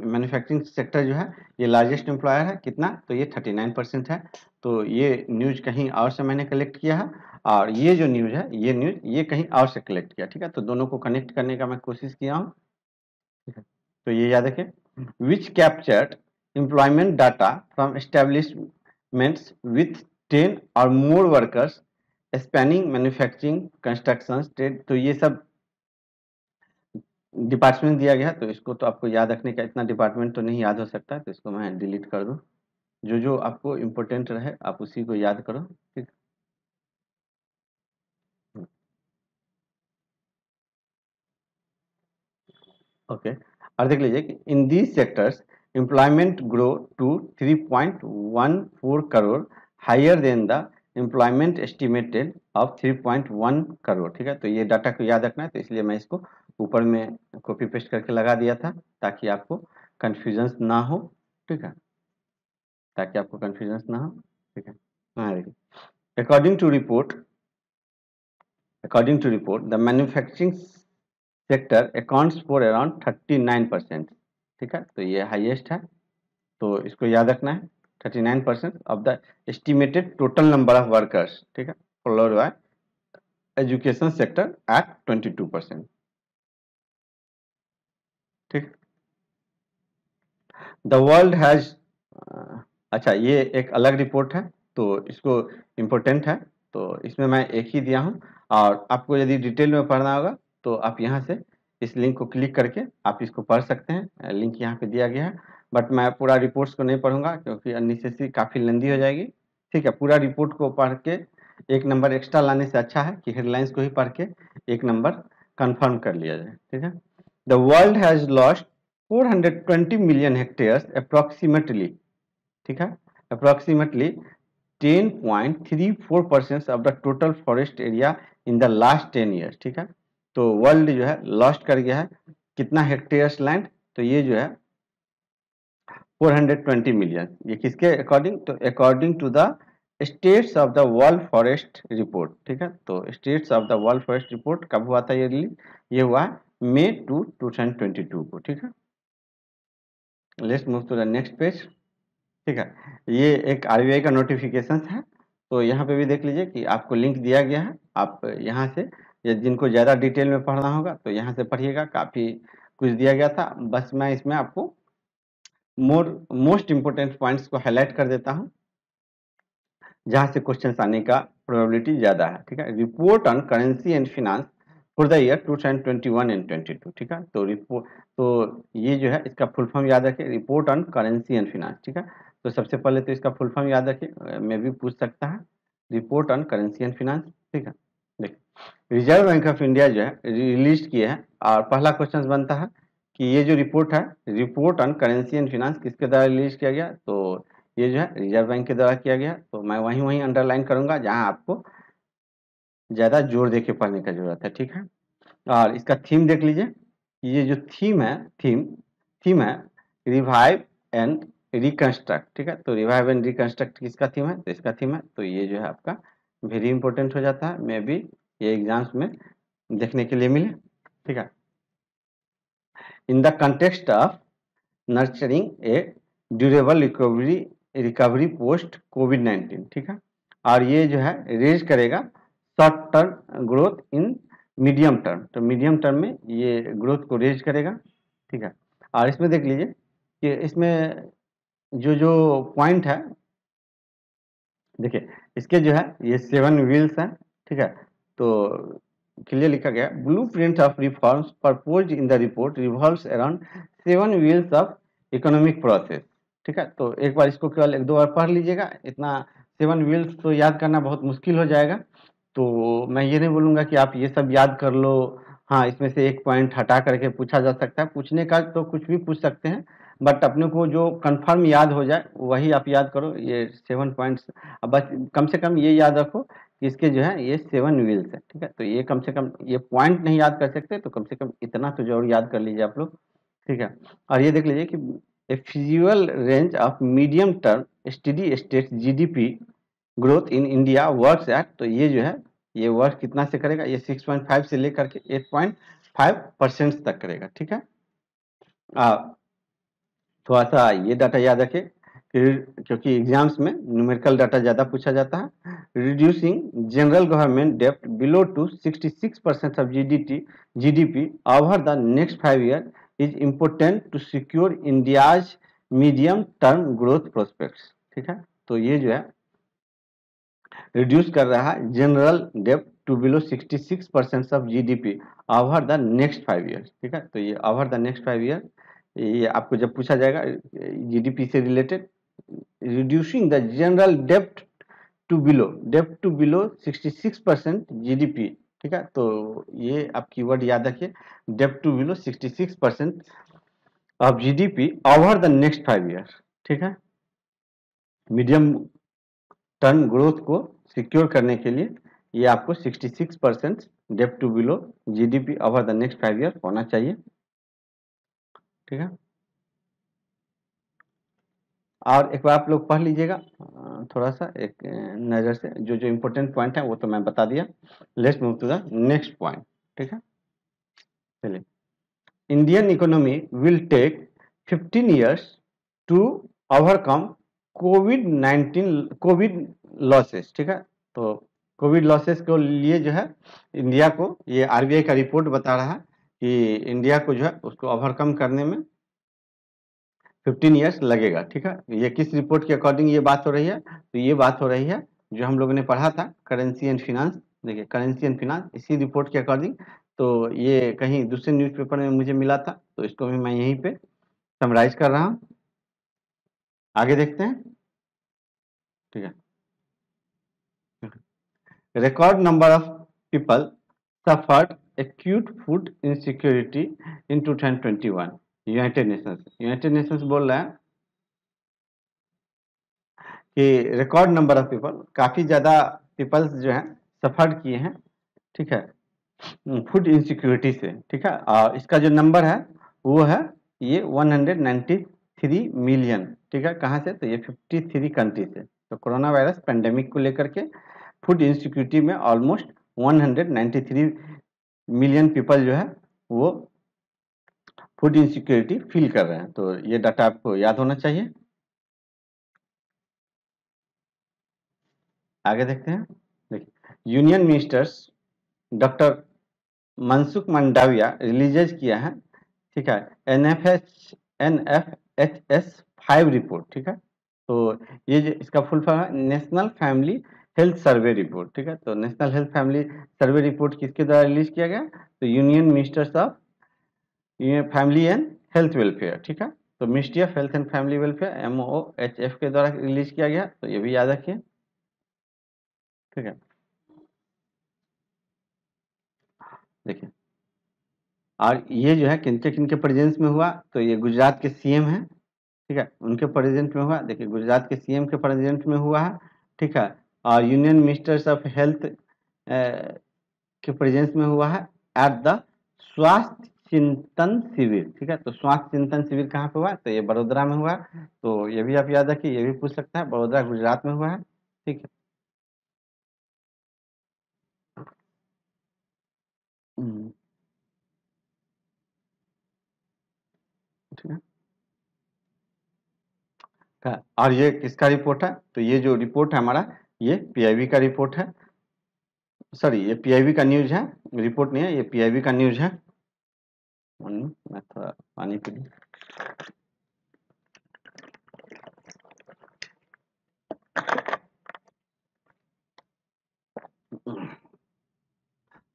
मैन्युफैक्चरिंग सेक्टर जो है ये लार्जेस्ट एम्प्लॉयर है, कितना, तो ये 39% है। तो ये न्यूज कहीं और से मैंने कलेक्ट किया है, और ये जो न्यूज है ये न्यूज ये कहीं और से कलेक्ट किया, ठीक है। तो दोनों को कनेक्ट करने का मैं कोशिश किया हूँ, ठीक है। तो ये याद रखें, which captured employment data from establishments with 10 और more workers spanning manufacturing construction trade. तो ये सब डिपार्टमेंट दिया गया, तो इसको तो आपको याद रखने का, इतना डिपार्टमेंट तो नहीं याद हो सकता, तो इसको मैं डिलीट कर दूं। जो जो आपको इम्पोर्टेंट रहे आप उसी को याद करो, ठीक। ओके, और देख लीजिए कि in these sectors employment grow to 3.14 crore, higher than the employment estimated of 3.1 crore, ठीक है। तो ये डाटा को याद रखना है, तो इसलिए मैं इसको ऊपर में कॉपी पेस्ट करके लगा दिया था, ताकि आपको कंफ्यूजन ना हो, ठीक है, ताकि आपको कंफ्यूजन ना हो, ठीक है। हाँ देखिए, according to report the manufacturing sector accounts for around 39%, ठीक है। तो ये हाईएस्ट है, तो इसको याद रखना है, 39% of the estimated total number of workers, ठीक है, followed by education sector at 22%, ठीक। द वर्ल्ड हैज, अच्छा ये एक अलग रिपोर्ट है, तो इसको इम्पोर्टेंट है, तो इसमें मैं एक ही दिया हूँ, और आपको यदि डिटेल में पढ़ना होगा तो आप यहाँ से इस लिंक को क्लिक करके आप इसको पढ़ सकते हैं, लिंक यहाँ पे दिया गया है। बट मैं पूरा रिपोर्ट्स को नहीं पढ़ूंगा, क्योंकि अननेसेसरी काफ़ी लेंदी हो जाएगी, ठीक है। पूरा रिपोर्ट को पढ़ के एक नंबर एक्स्ट्रा लाने से अच्छा है कि हेडलाइंस को ही पढ़ के एक नंबर कंफर्म कर लिया जाए, ठीक है। The world has lost 420 million hectares approximately, ठीक है, approximately 10.34% of the total forest area in the last 10 years, ठीक है। तो वर्ल्ड जो है लॉस्ट कर गया है कितना हेक्टेयर्स लैंड, तो ये जो है 420 मिलियन, ये किसके अकॉर्डिंग, तो according to the states of the world forest report, ठीक है। तो states of the world forest report कब हुआ था, ये हुआ मई 2022 को, ठीक है। Let's move to the next page, ठीक है। ये एक आरबीआई का नोटिफिकेशन है, तो यहाँ पे भी देख लीजिए कि आपको लिंक दिया गया है, आप यहाँ से, या जिनको ज़्यादा डिटेल में पढ़ना होगा तो यहाँ से पढ़िएगा, काफ़ी कुछ दिया गया था। बस मैं इसमें आपको मोस्ट इम्पोर्टेंट पॉइंट्स को हाईलाइट कर देता हूँ, जहाँ से क्वेश्चन आने का प्रोबेबिलिटी ज़्यादा है, ठीक है। Report on currency and finance for the year 2021 and 22, ठीक है। तो रिपोर्ट, तो ये जो है इसका फुल फॉर्म याद रखें, report on currency and finance, ठीक है। तो सबसे पहले तो इसका फुल फॉर्म याद रखें, मैं भी पूछ सकता है, report on currency and finance, ठीक है। देखिए, रिजर्व बैंक ऑफ इंडिया जो है रिलीज किए हैं, और पहला क्वेश्चन बनता है कि ये जो रिपोर्ट है, report on currency and finance किसके द्वारा रिलीज किया गया, तो ये जो है रिजर्व बैंक के द्वारा किया गया। तो मैं वहीं अंडरलाइन करूंगा जहां आपको ज्यादा जोर देके पढ़ने का जरूरत है, ठीक है। और इसका थीम देख लीजिए, ये जो थीम है रिवाइव एंड रिकंस्ट्रक्ट, ठीक है। तो रिवाइव एंड रिकंस्ट्रक्ट किसका थीम है, तो इसका थीम है, तो ये जो है आपका वेरी इंपॉर्टेंट हो जाता है, मे बी ये एग्जाम्स में देखने के लिए मिले, ठीक है। In the context of nurturing a durable recovery post कोविड-19, ठीक है। और ये जो है रेज करेगा short term growth in medium term, तो मीडियम टर्म में ये ग्रोथ को रेज करेगा, ठीक है। और इसमें देख लीजिए कि इसमें जो जो पॉइंट है, देखिए इसके जो है ये 7 व्हील्स हैं, ठीक है। तो क्लियर लिखा गया, blueprint of reforms proposed in the report revolves around 7 wheels of economic process, ठीक है। तो एक बार इसको केवल 1-2 बार पढ़ लीजिएगा, इतना 7 व्हील्स तो याद करना बहुत मुश्किल हो जाएगा। तो मैं ये नहीं बोलूँगा कि आप ये सब याद कर लो, हाँ इसमें से एक पॉइंट हटा करके पूछा जा सकता है, पूछने का तो कुछ भी पूछ सकते हैं, बट अपने को जो कंफर्म याद हो जाए वही आप याद करो। ये 7 पॉइंट्स, अब बस कम से कम ये याद रखो कि इसके जो है ये 7 व्हील्स है, ठीक है। तो ये कम से कम, ये पॉइंट नहीं याद कर सकते तो कम से कम इतना तो जरूर याद कर लीजिए आप लोग, ठीक है। और ये देख लीजिए कि a feasible range of medium term steady state GDP growth in India works at, तो ये जो है ये वर्क कितना से करेगा, ये 6.5 से लेकर के 5% तक करेगा। ठीक है, थोड़ा सा ये डाटा याद रखें क्योंकि एग्जाम्स में न्यूमेरिकल डाटा ज्यादा पूछा जाता है। रिड्यूसिंग जनरल गवर्नमेंट डेप्ट below to 66% of GDP over the next 5 year is important to secure India's medium term growth prospects. ठीक है, तो ये जो है रिड्यूस कर रहा है जनरल डेप्ट to below 66% of GDP over the next 5 year. ठीक है, तो ये ओवर द नेक्स्ट 5 ईयर, ये आपको जब पूछा जाएगा जीडीपी से रिलेटेड, रिड्यूसिंग द जनरल डेप्ट टू बिलो 66% जीडीपी। ठीक है, तो ये आप कीवर्ड याद रखिए, डेप्ट to below 66% of GDP over the next 5 year. ठीक है, मीडियम टर्म ग्रोथ को सिक्योर करने के लिए ये आपको 66% डेप्ट to below GDP over the next 5 year होना चाहिए। ठीक है, और एक बार आप लोग पढ़ लीजिएगा थोड़ा सा एक नज़र से, जो जो इम्पोर्टेंट पॉइंट है वो तो मैं बता दिया। Let's move to the next point. ठीक है, चलिए, Indian economy will take 15 years to overcome Covid losses. ठीक है, तो कोविड लॉसेस को लिए जो है इंडिया को, ये आरबीआई का रिपोर्ट बता रहा है कि इंडिया को जो है उसको ओवरकम करने में 15 years लगेगा। ठीक है, ये किस रिपोर्ट के अकॉर्डिंग ये बात हो रही है? तो ये बात हो रही है जो हम लोगों ने पढ़ा था, करेंसी एंड फिनांस। देखिए, करेंसी एंड फिनांस इसी रिपोर्ट के अकॉर्डिंग, तो ये कहीं दूसरे न्यूज़पेपर में मुझे मिला था, तो इसको भी मैं यहीं पे समराइज कर रहा हूँ। आगे देखते हैं। ठीक है, record number of people suffered acute food insecurity in 2021। United Nations बोल रहा है कि रिकॉर्ड नंबर ऑफ पीपल, काफी ज्यादा पीपल्स जो है सफर किए हैं। ठीक है, फूड इनसिक्योरिटी से। ठीक है, और इसका जो नंबर है वो है ये 193 मिलियन। ठीक है, कहाँ से? तो ये 53 कंट्री से। तो कोरोना वायरस पेंडेमिक को लेकर के फूड इनसिक्योरिटी में ऑलमोस्ट 193 मिलियन पीपल जो है वो फूड इनसिक्योरिटी फील कर रहे हैं। तो ये डाटा आपको याद होना चाहिए। आगे देखते हैं। देखिए, union ministers doctor Mansukh Mandaviya release किया है। ठीक है, NFHS 5 रिपोर्ट। ठीक है, तो ये जो इसका फुल फॉर्म है national family health survey report. ठीक है, तो national health family survey report किसके द्वारा रिलीज किया गया? तो union ministers of family and health welfare. ठीक है, तो ministry of health and family welfare MOHF के द्वारा रिलीज किया गया, तो ये भी याद रखिए। ठीक है, देखिए, और ये जो है किनके किनके प्रेजेंस में हुआ? तो ये गुजरात के सीएम हैं। ठीक है, उनके प्रेजेंट में हुआ। देखिए, गुजरात के सीएम के प्रेजेंट में हुआ है। ठीक है, और यूनियन मिनिस्टर्स ऑफ हेल्थ के प्रेजेंस में हुआ है एट द स्वास्थ्य चिंतन शिविर। ठीक है, तो स्वास्थ्य चिंतन शिविर कहाँ पे हुआ? तो ये बड़ोदरा में हुआ। तो ये भी आप याद रखिए, ये भी पूछ सकता है, बड़ोदरा गुजरात में हुआ है। ठीक है, ठीक है, और ये किसका रिपोर्ट है? तो ये जो रिपोर्ट है हमारा, ये पीआईबी का रिपोर्ट है। सॉरी, ये पीआईबी का न्यूज है, रिपोर्ट नहीं है, ये पीआईबी का न्यूज है। मैं थोड़ा पानी पी लूं।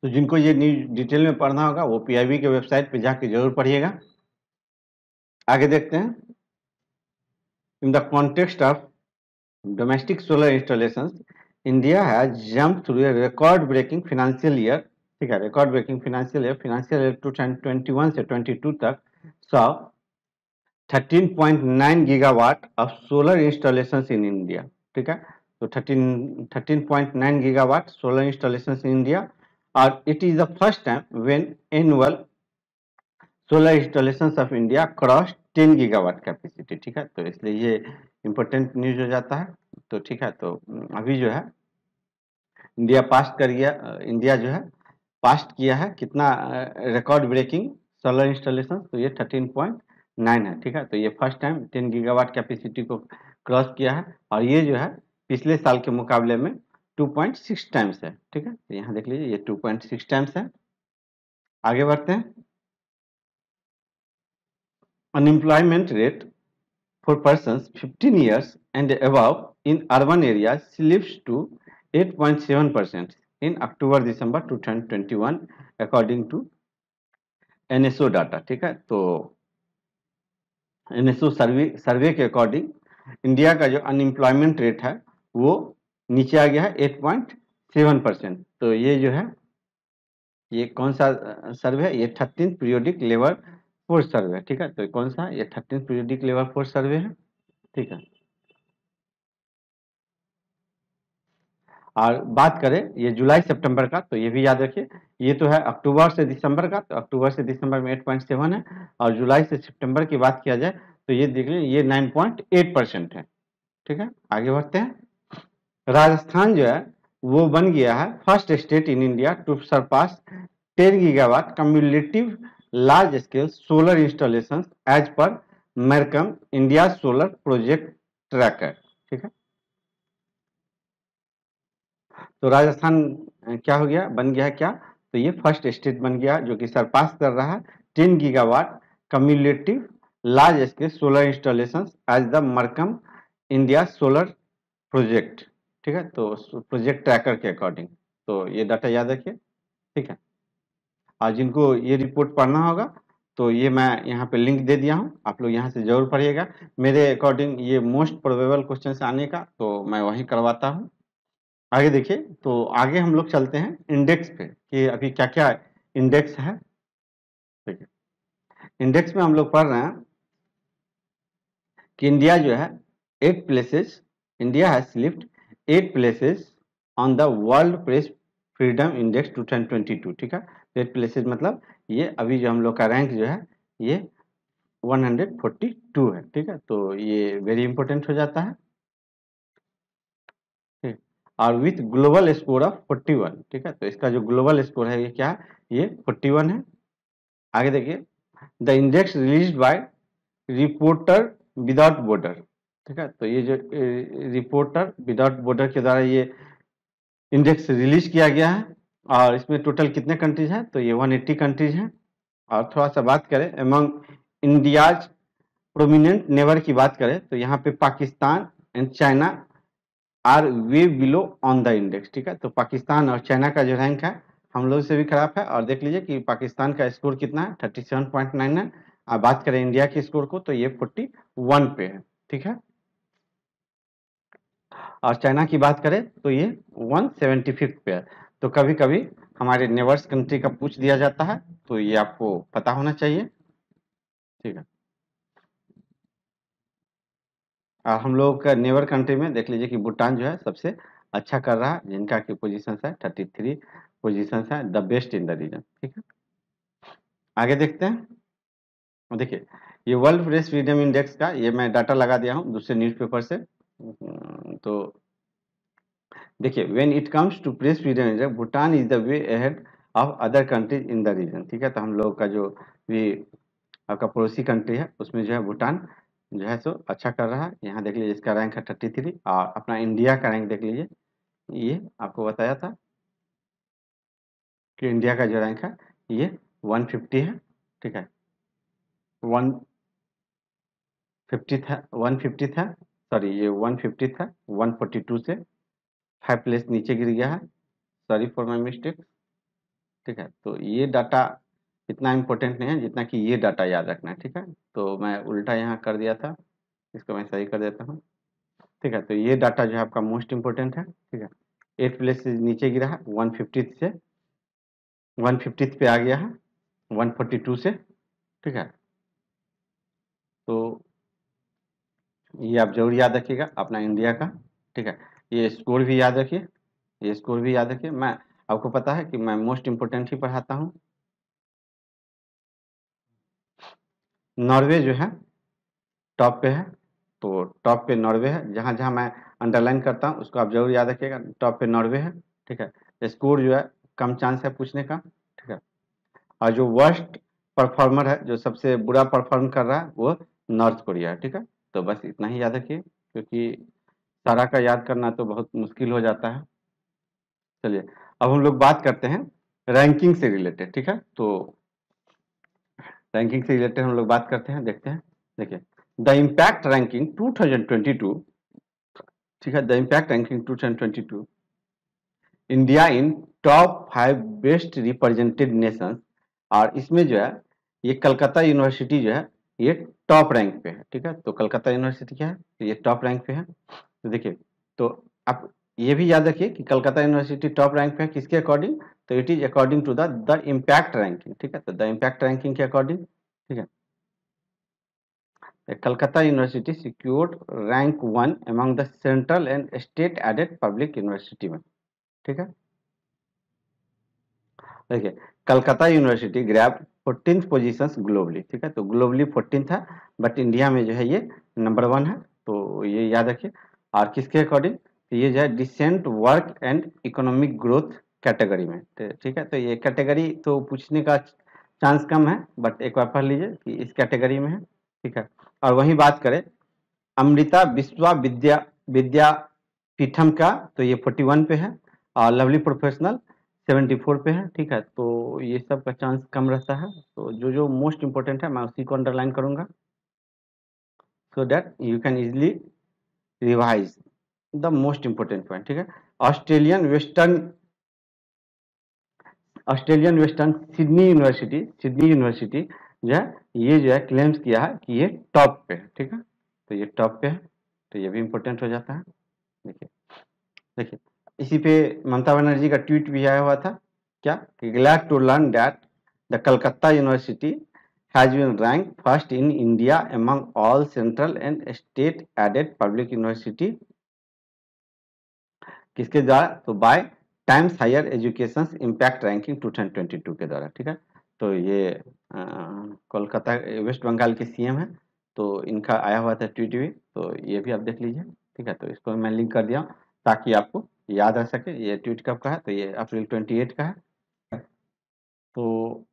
तो जिनको ये न्यूज डिटेल में पढ़ना होगा वो पीआईबी के वेबसाइट पे जाके जरूर पढ़िएगा। आगे देखते हैं। इन the context of domestic solar installations, India has jumped through a record-breaking financial year। ठीक है, रिकॉर्ड ब्रेकिंग फाइनेंशियल ईयर 2021 से 22 तक saw 13.9 gigawatt of solar installations in India. ठीक है, तो 13.9 gigawatt solar installations in India, और it is the first time when annual solar installations of India cross 10 gigawatt capacity. ठीक है, तो इसलिए ये इंपॉर्टेंट न्यूज हो जाता है। तो ठीक है, तो अभी जो है इंडिया पास कर गया, इंडिया जो है पास्ट किया है, कितना रिकॉर्ड ब्रेकिंग सोलर इंस्टॉलेशन, तो ये 13.9 है। ठीक है, तो ये फर्स्ट टाइम 10 गीगावाट कैपेसिटी को क्रॉस किया है, और ये जो है पिछले साल के मुकाबले में 2.6 टाइम्स है। ठीक है, तो यहाँ देख लीजिए ये 2.6 टाइम्स है। आगे बढ़ते हैं। Unemployment rate for persons 15 years and above in urban areas slips to 8.7% in October-December 2021 according to NSO data। ठीक है, तो NSO सर्वे के अकॉर्डिंग इंडिया का जो अनएम्प्लॉयमेंट रेट है वो नीचे आ गया है 8.7%। तो ये जो है ये कौन सा सर्वे है? ये 13th periodic labour force survey. ठीक है, तो कौन सा? ये 13th पीरियोडिक लेबर फोर्स सर्वे है। ठीक है, और बात करें ये जुलाई सितंबर का, तो ये भी याद रखिए, ये तो है अक्टूबर से दिसंबर का, तो अक्टूबर से दिसंबर में 8.7 है, और जुलाई से सितंबर की बात किया जाए तो ये देख लीजिए ये 9.8% है। ठीक है, आगे बढ़ते हैं। राजस्थान जो है वो बन गया है first state in India to surpass 10 gigawatt cumulative large scale solar installation as per Mercom India solar project tracker. ठीक है, तो राजस्थान क्या हो गया? बन गया है क्या? तो ये फर्स्ट स्टेट बन गया जो कि सरपास कर रहा है 10 gigawatt cumulative large scale solar installation as the Mercom India solar project. ठीक है, तो प्रोजेक्ट ट्रैकर के अकॉर्डिंग, तो ये डाटा याद रखिए। ठीक है, और जिनको ये रिपोर्ट पढ़ना होगा तो ये मैं यहाँ पे लिंक दे दिया हूँ, आप लोग यहाँ से जरूर पढ़िएगा। मेरे अकॉर्डिंग ये मोस्ट प्रोबेबल क्वेश्चन आने का, तो मैं वही करवाता हूँ। आगे देखिए, तो आगे हम लोग चलते हैं इंडेक्स पे कि अभी क्या क्या इंडेक्स है। देखिए, इंडेक्स में हम लोग पढ़ रहे हैं कि इंडिया जो है 8 places, India has slipped 8 places on the world press freedom index 2022। ठीक है, 8 प्लेसेस मतलब ये अभी जो हम लोग का रैंक जो है ये 142 है। ठीक है, तो ये वेरी इंपॉर्टेंट हो जाता है। ठीक, और विथ ग्लोबल स्कोर ऑफ 41। ठीक है, तो इसका जो ग्लोबल स्कोर है ये क्या है? ये 41 है। आगे देखिए, the index release by reporter without border. ठीक है, तो ये जो रिपोर्टर विदाउट बॉर्डर के द्वारा ये इंडेक्स रिलीज किया गया है, और इसमें टोटल कितने कंट्रीज हैं? तो ये 180 कंट्रीज हैं। और थोड़ा सा बात करें एमंग इंडियाज प्रोमिनेंट नेबर की बात करें तो यहाँ पे Pakistan and China are way below on the index. ठीक है, तो पाकिस्तान और चाइना का जो रैंक है हम लोग से भी खराब है, और देख लीजिए कि पाकिस्तान का स्कोर कितना है? 37.9 है। अब बात करें इंडिया के स्कोर को तो ये 41 पे है। ठीक है, और चाइना की बात करें तो ये 175 पे है। तो कभी कभी हमारे नेबर्स कंट्री का पूछ दिया जाता है, तो ये आपको पता होना चाहिए। ठीक है, और हम लोग का नेबर कंट्री में देख लीजिए कि भूटान जो है सबसे अच्छा कर रहा है, जिनका की पोजीशन है 33 पोजीशन है, the best in the region. ठीक है, आगे देखते हैं। और देखिए, ये वर्ल्ड प्रेस फ्रीडम इंडेक्स का ये मैं डाटा लगा दिया हूँ दूसरे न्यूज़पेपर से। तो देखिए, when it comes to press freedom index Bhutan is the way ahead of other countries in the region. ठीक है, तो हम लोग का जो भी आपका पड़ोसी कंट्री है उसमें जो है भूटान जो है सो अच्छा कर रहा है। यहाँ देख लीजिए इसका रैंक है 33, और अपना इंडिया का रैंक देख लीजिए, ये आपको बताया था कि इंडिया का जो रैंक है ये 150 है। ठीक है, 150 था, 150 था, सॉरी ये 150 था, 142 से 5 प्लेस नीचे गिर गया है। Sorry for my mistake. ठीक है, तो ये डाटा इतना इम्पोर्टेंट नहीं है जितना कि ये डाटा याद रखना है। ठीक है, तो मैं उल्टा यहाँ कर दिया था, इसको मैं सही कर देता हूँ। ठीक है, तो ये डाटा जो है आपका मोस्ट इम्पोर्टेंट है। ठीक है, 8 प्लेस से नीचे गिरा है, 150 से 150 पे आ गया है 142 से। ठीक है, तो ये आप जरूर याद रखिएगा अपना इंडिया का। ठीक है, ये स्कोर भी याद रखिए, ये स्कोर भी याद रखिए। मैं आपको पता है कि मैं मोस्ट इम्पोर्टेंट ही पढ़ाता हूँ। नॉर्वे जो है टॉप पे है, तो टॉप पे नॉर्वे है। जहाँ जहाँ मैं अंडरलाइन करता हूँ उसको आप जरूर याद रखिएगा, टॉप पे नॉर्वे है। ठीक है, स्कोर जो है कम चांस है पूछने का, ठीक है। और जो वर्स्ट परफॉर्मर है, जो सबसे बुरा परफॉर्म कर रहा है, वो नॉर्थ कोरिया है, ठीक है। तो बस इतना ही याद रखिए, क्योंकि सारा का याद करना तो बहुत मुश्किल हो जाता है। चलिए अब हम लोग बात करते हैं रैंकिंग से रिलेटेड, ठीक है। तो रैंकिंग से रिलेटेड हम लोग बात करते हैं, देखते हैं। देखिए द इम्पैक्ट रैंकिंग 2022, ठीक है, the impact ranking 2022, India in top 5 best represented Nations, और इसमें जो है ये कलकत्ता यूनिवर्सिटी जो है ये टॉप रैंक पे है, ठीक है। तो कलकत्ता यूनिवर्सिटी क्या है, ये टॉप रैंक पे है। तो देखिए, तो आप ये भी याद रखिए कि कलकत्ता यूनिवर्सिटी टॉप रैंक पे है किसके अकॉर्डिंग, तो it is according to the impact ranking, ठीक है। तो द इम्पैक्ट रैंकिंग के अकॉर्डिंग, ठीक है, Calcutta University secured rank 1 among the central and state aided public university में, ठीक है। देखिए Calcutta university grab 14th positions globally, ठीक है। तो ग्लोबली 14th है, बट इंडिया में जो है ये नंबर 1 है, तो ये याद रखिए। और किसके अकॉर्डिंग, तो ये जो है decent work and economic growth category में, ठीक है। तो ये कैटेगरी तो पूछने का चांस कम है, बट एक बार पढ़ लीजिए कि इस कैटेगरी में है, ठीक है। और वहीं बात करें अमृता विश्वा विद्यापीठम का, तो ये 41 पे है, और लवली प्रोफेशनल 74 पे है, ठीक है। तो ये सब का चांस कम रहता है, तो जो जो मोस्ट इंपोर्टेंट है मैं उसी को अंडरलाइन करूंगा, so that you can easily revise the most important point, ठीक है। ऑस्ट्रेलियन वेस्टर्न सिडनी यूनिवर्सिटी जो है ये जो है क्लेम्स किया है कि ये टॉप पे है, ठीक है। तो ये टॉप पे है, तो ये भी इंपॉर्टेंट हो जाता है। देखिए देखिए इसी पे ममता बनर्जी का ट्वीट भी आया हुआ था, क्या, glad to learn that the Calcutta university has been rank first in India among all central and state aided public university, किसके द्वारा, तो by Times Higher Education impact ranking 2022 के द्वारा, ठीक है। तो ये कोलकाता वेस्ट बंगाल के सीएम है, तो इनका आया हुआ था ट्वीट भी, तो ये भी आप देख लीजिए, ठीक है। तो इसको मैं लिंक कर दिया ताकि आपको याद रह सके, ये ट्वीट कब का है, तो ये अप्रैल 28 का है। तो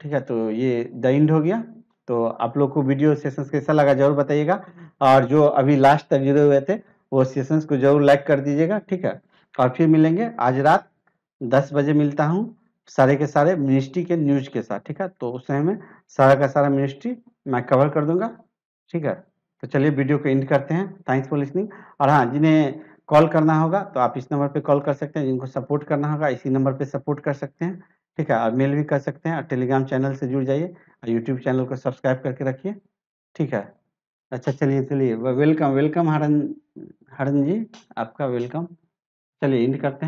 ठीक है, तो ये द एंड हो गया। तो आप लोग को वीडियो सेशंस कैसा लगा जरूर बताइएगा, और जो अभी लास्ट तक जुड़े हुए थे वो सेशंस को जरूर लाइक कर दीजिएगा, ठीक है। और फिर मिलेंगे आज रात 10 बजे मिलता हूँ सारे के सारे मिनिस्ट्री के न्यूज के साथ, ठीक है। तो उस समय में सारा का सारा मिनिस्ट्री मैं कवर कर दूंगा, ठीक है। तो चलिए वीडियो को एंड करते हैं, थैंक्स फॉर लिसनिंग। और हाँ, जिन्हें कॉल करना होगा तो आप इस नंबर पे कॉल कर सकते हैं, जिनको सपोर्ट करना होगा इसी नंबर पे सपोर्ट कर सकते हैं, ठीक है। और मेल भी कर सकते हैं, और टेलीग्राम चैनल से जुड़ जाइए, और यूट्यूब चैनल को सब्सक्राइब करके रखिए, ठीक है। अच्छा चलिए चलिए, वेलकम वेलकम हरन हरन जी, आपका वेलकम। चलिए एंड करते हैं।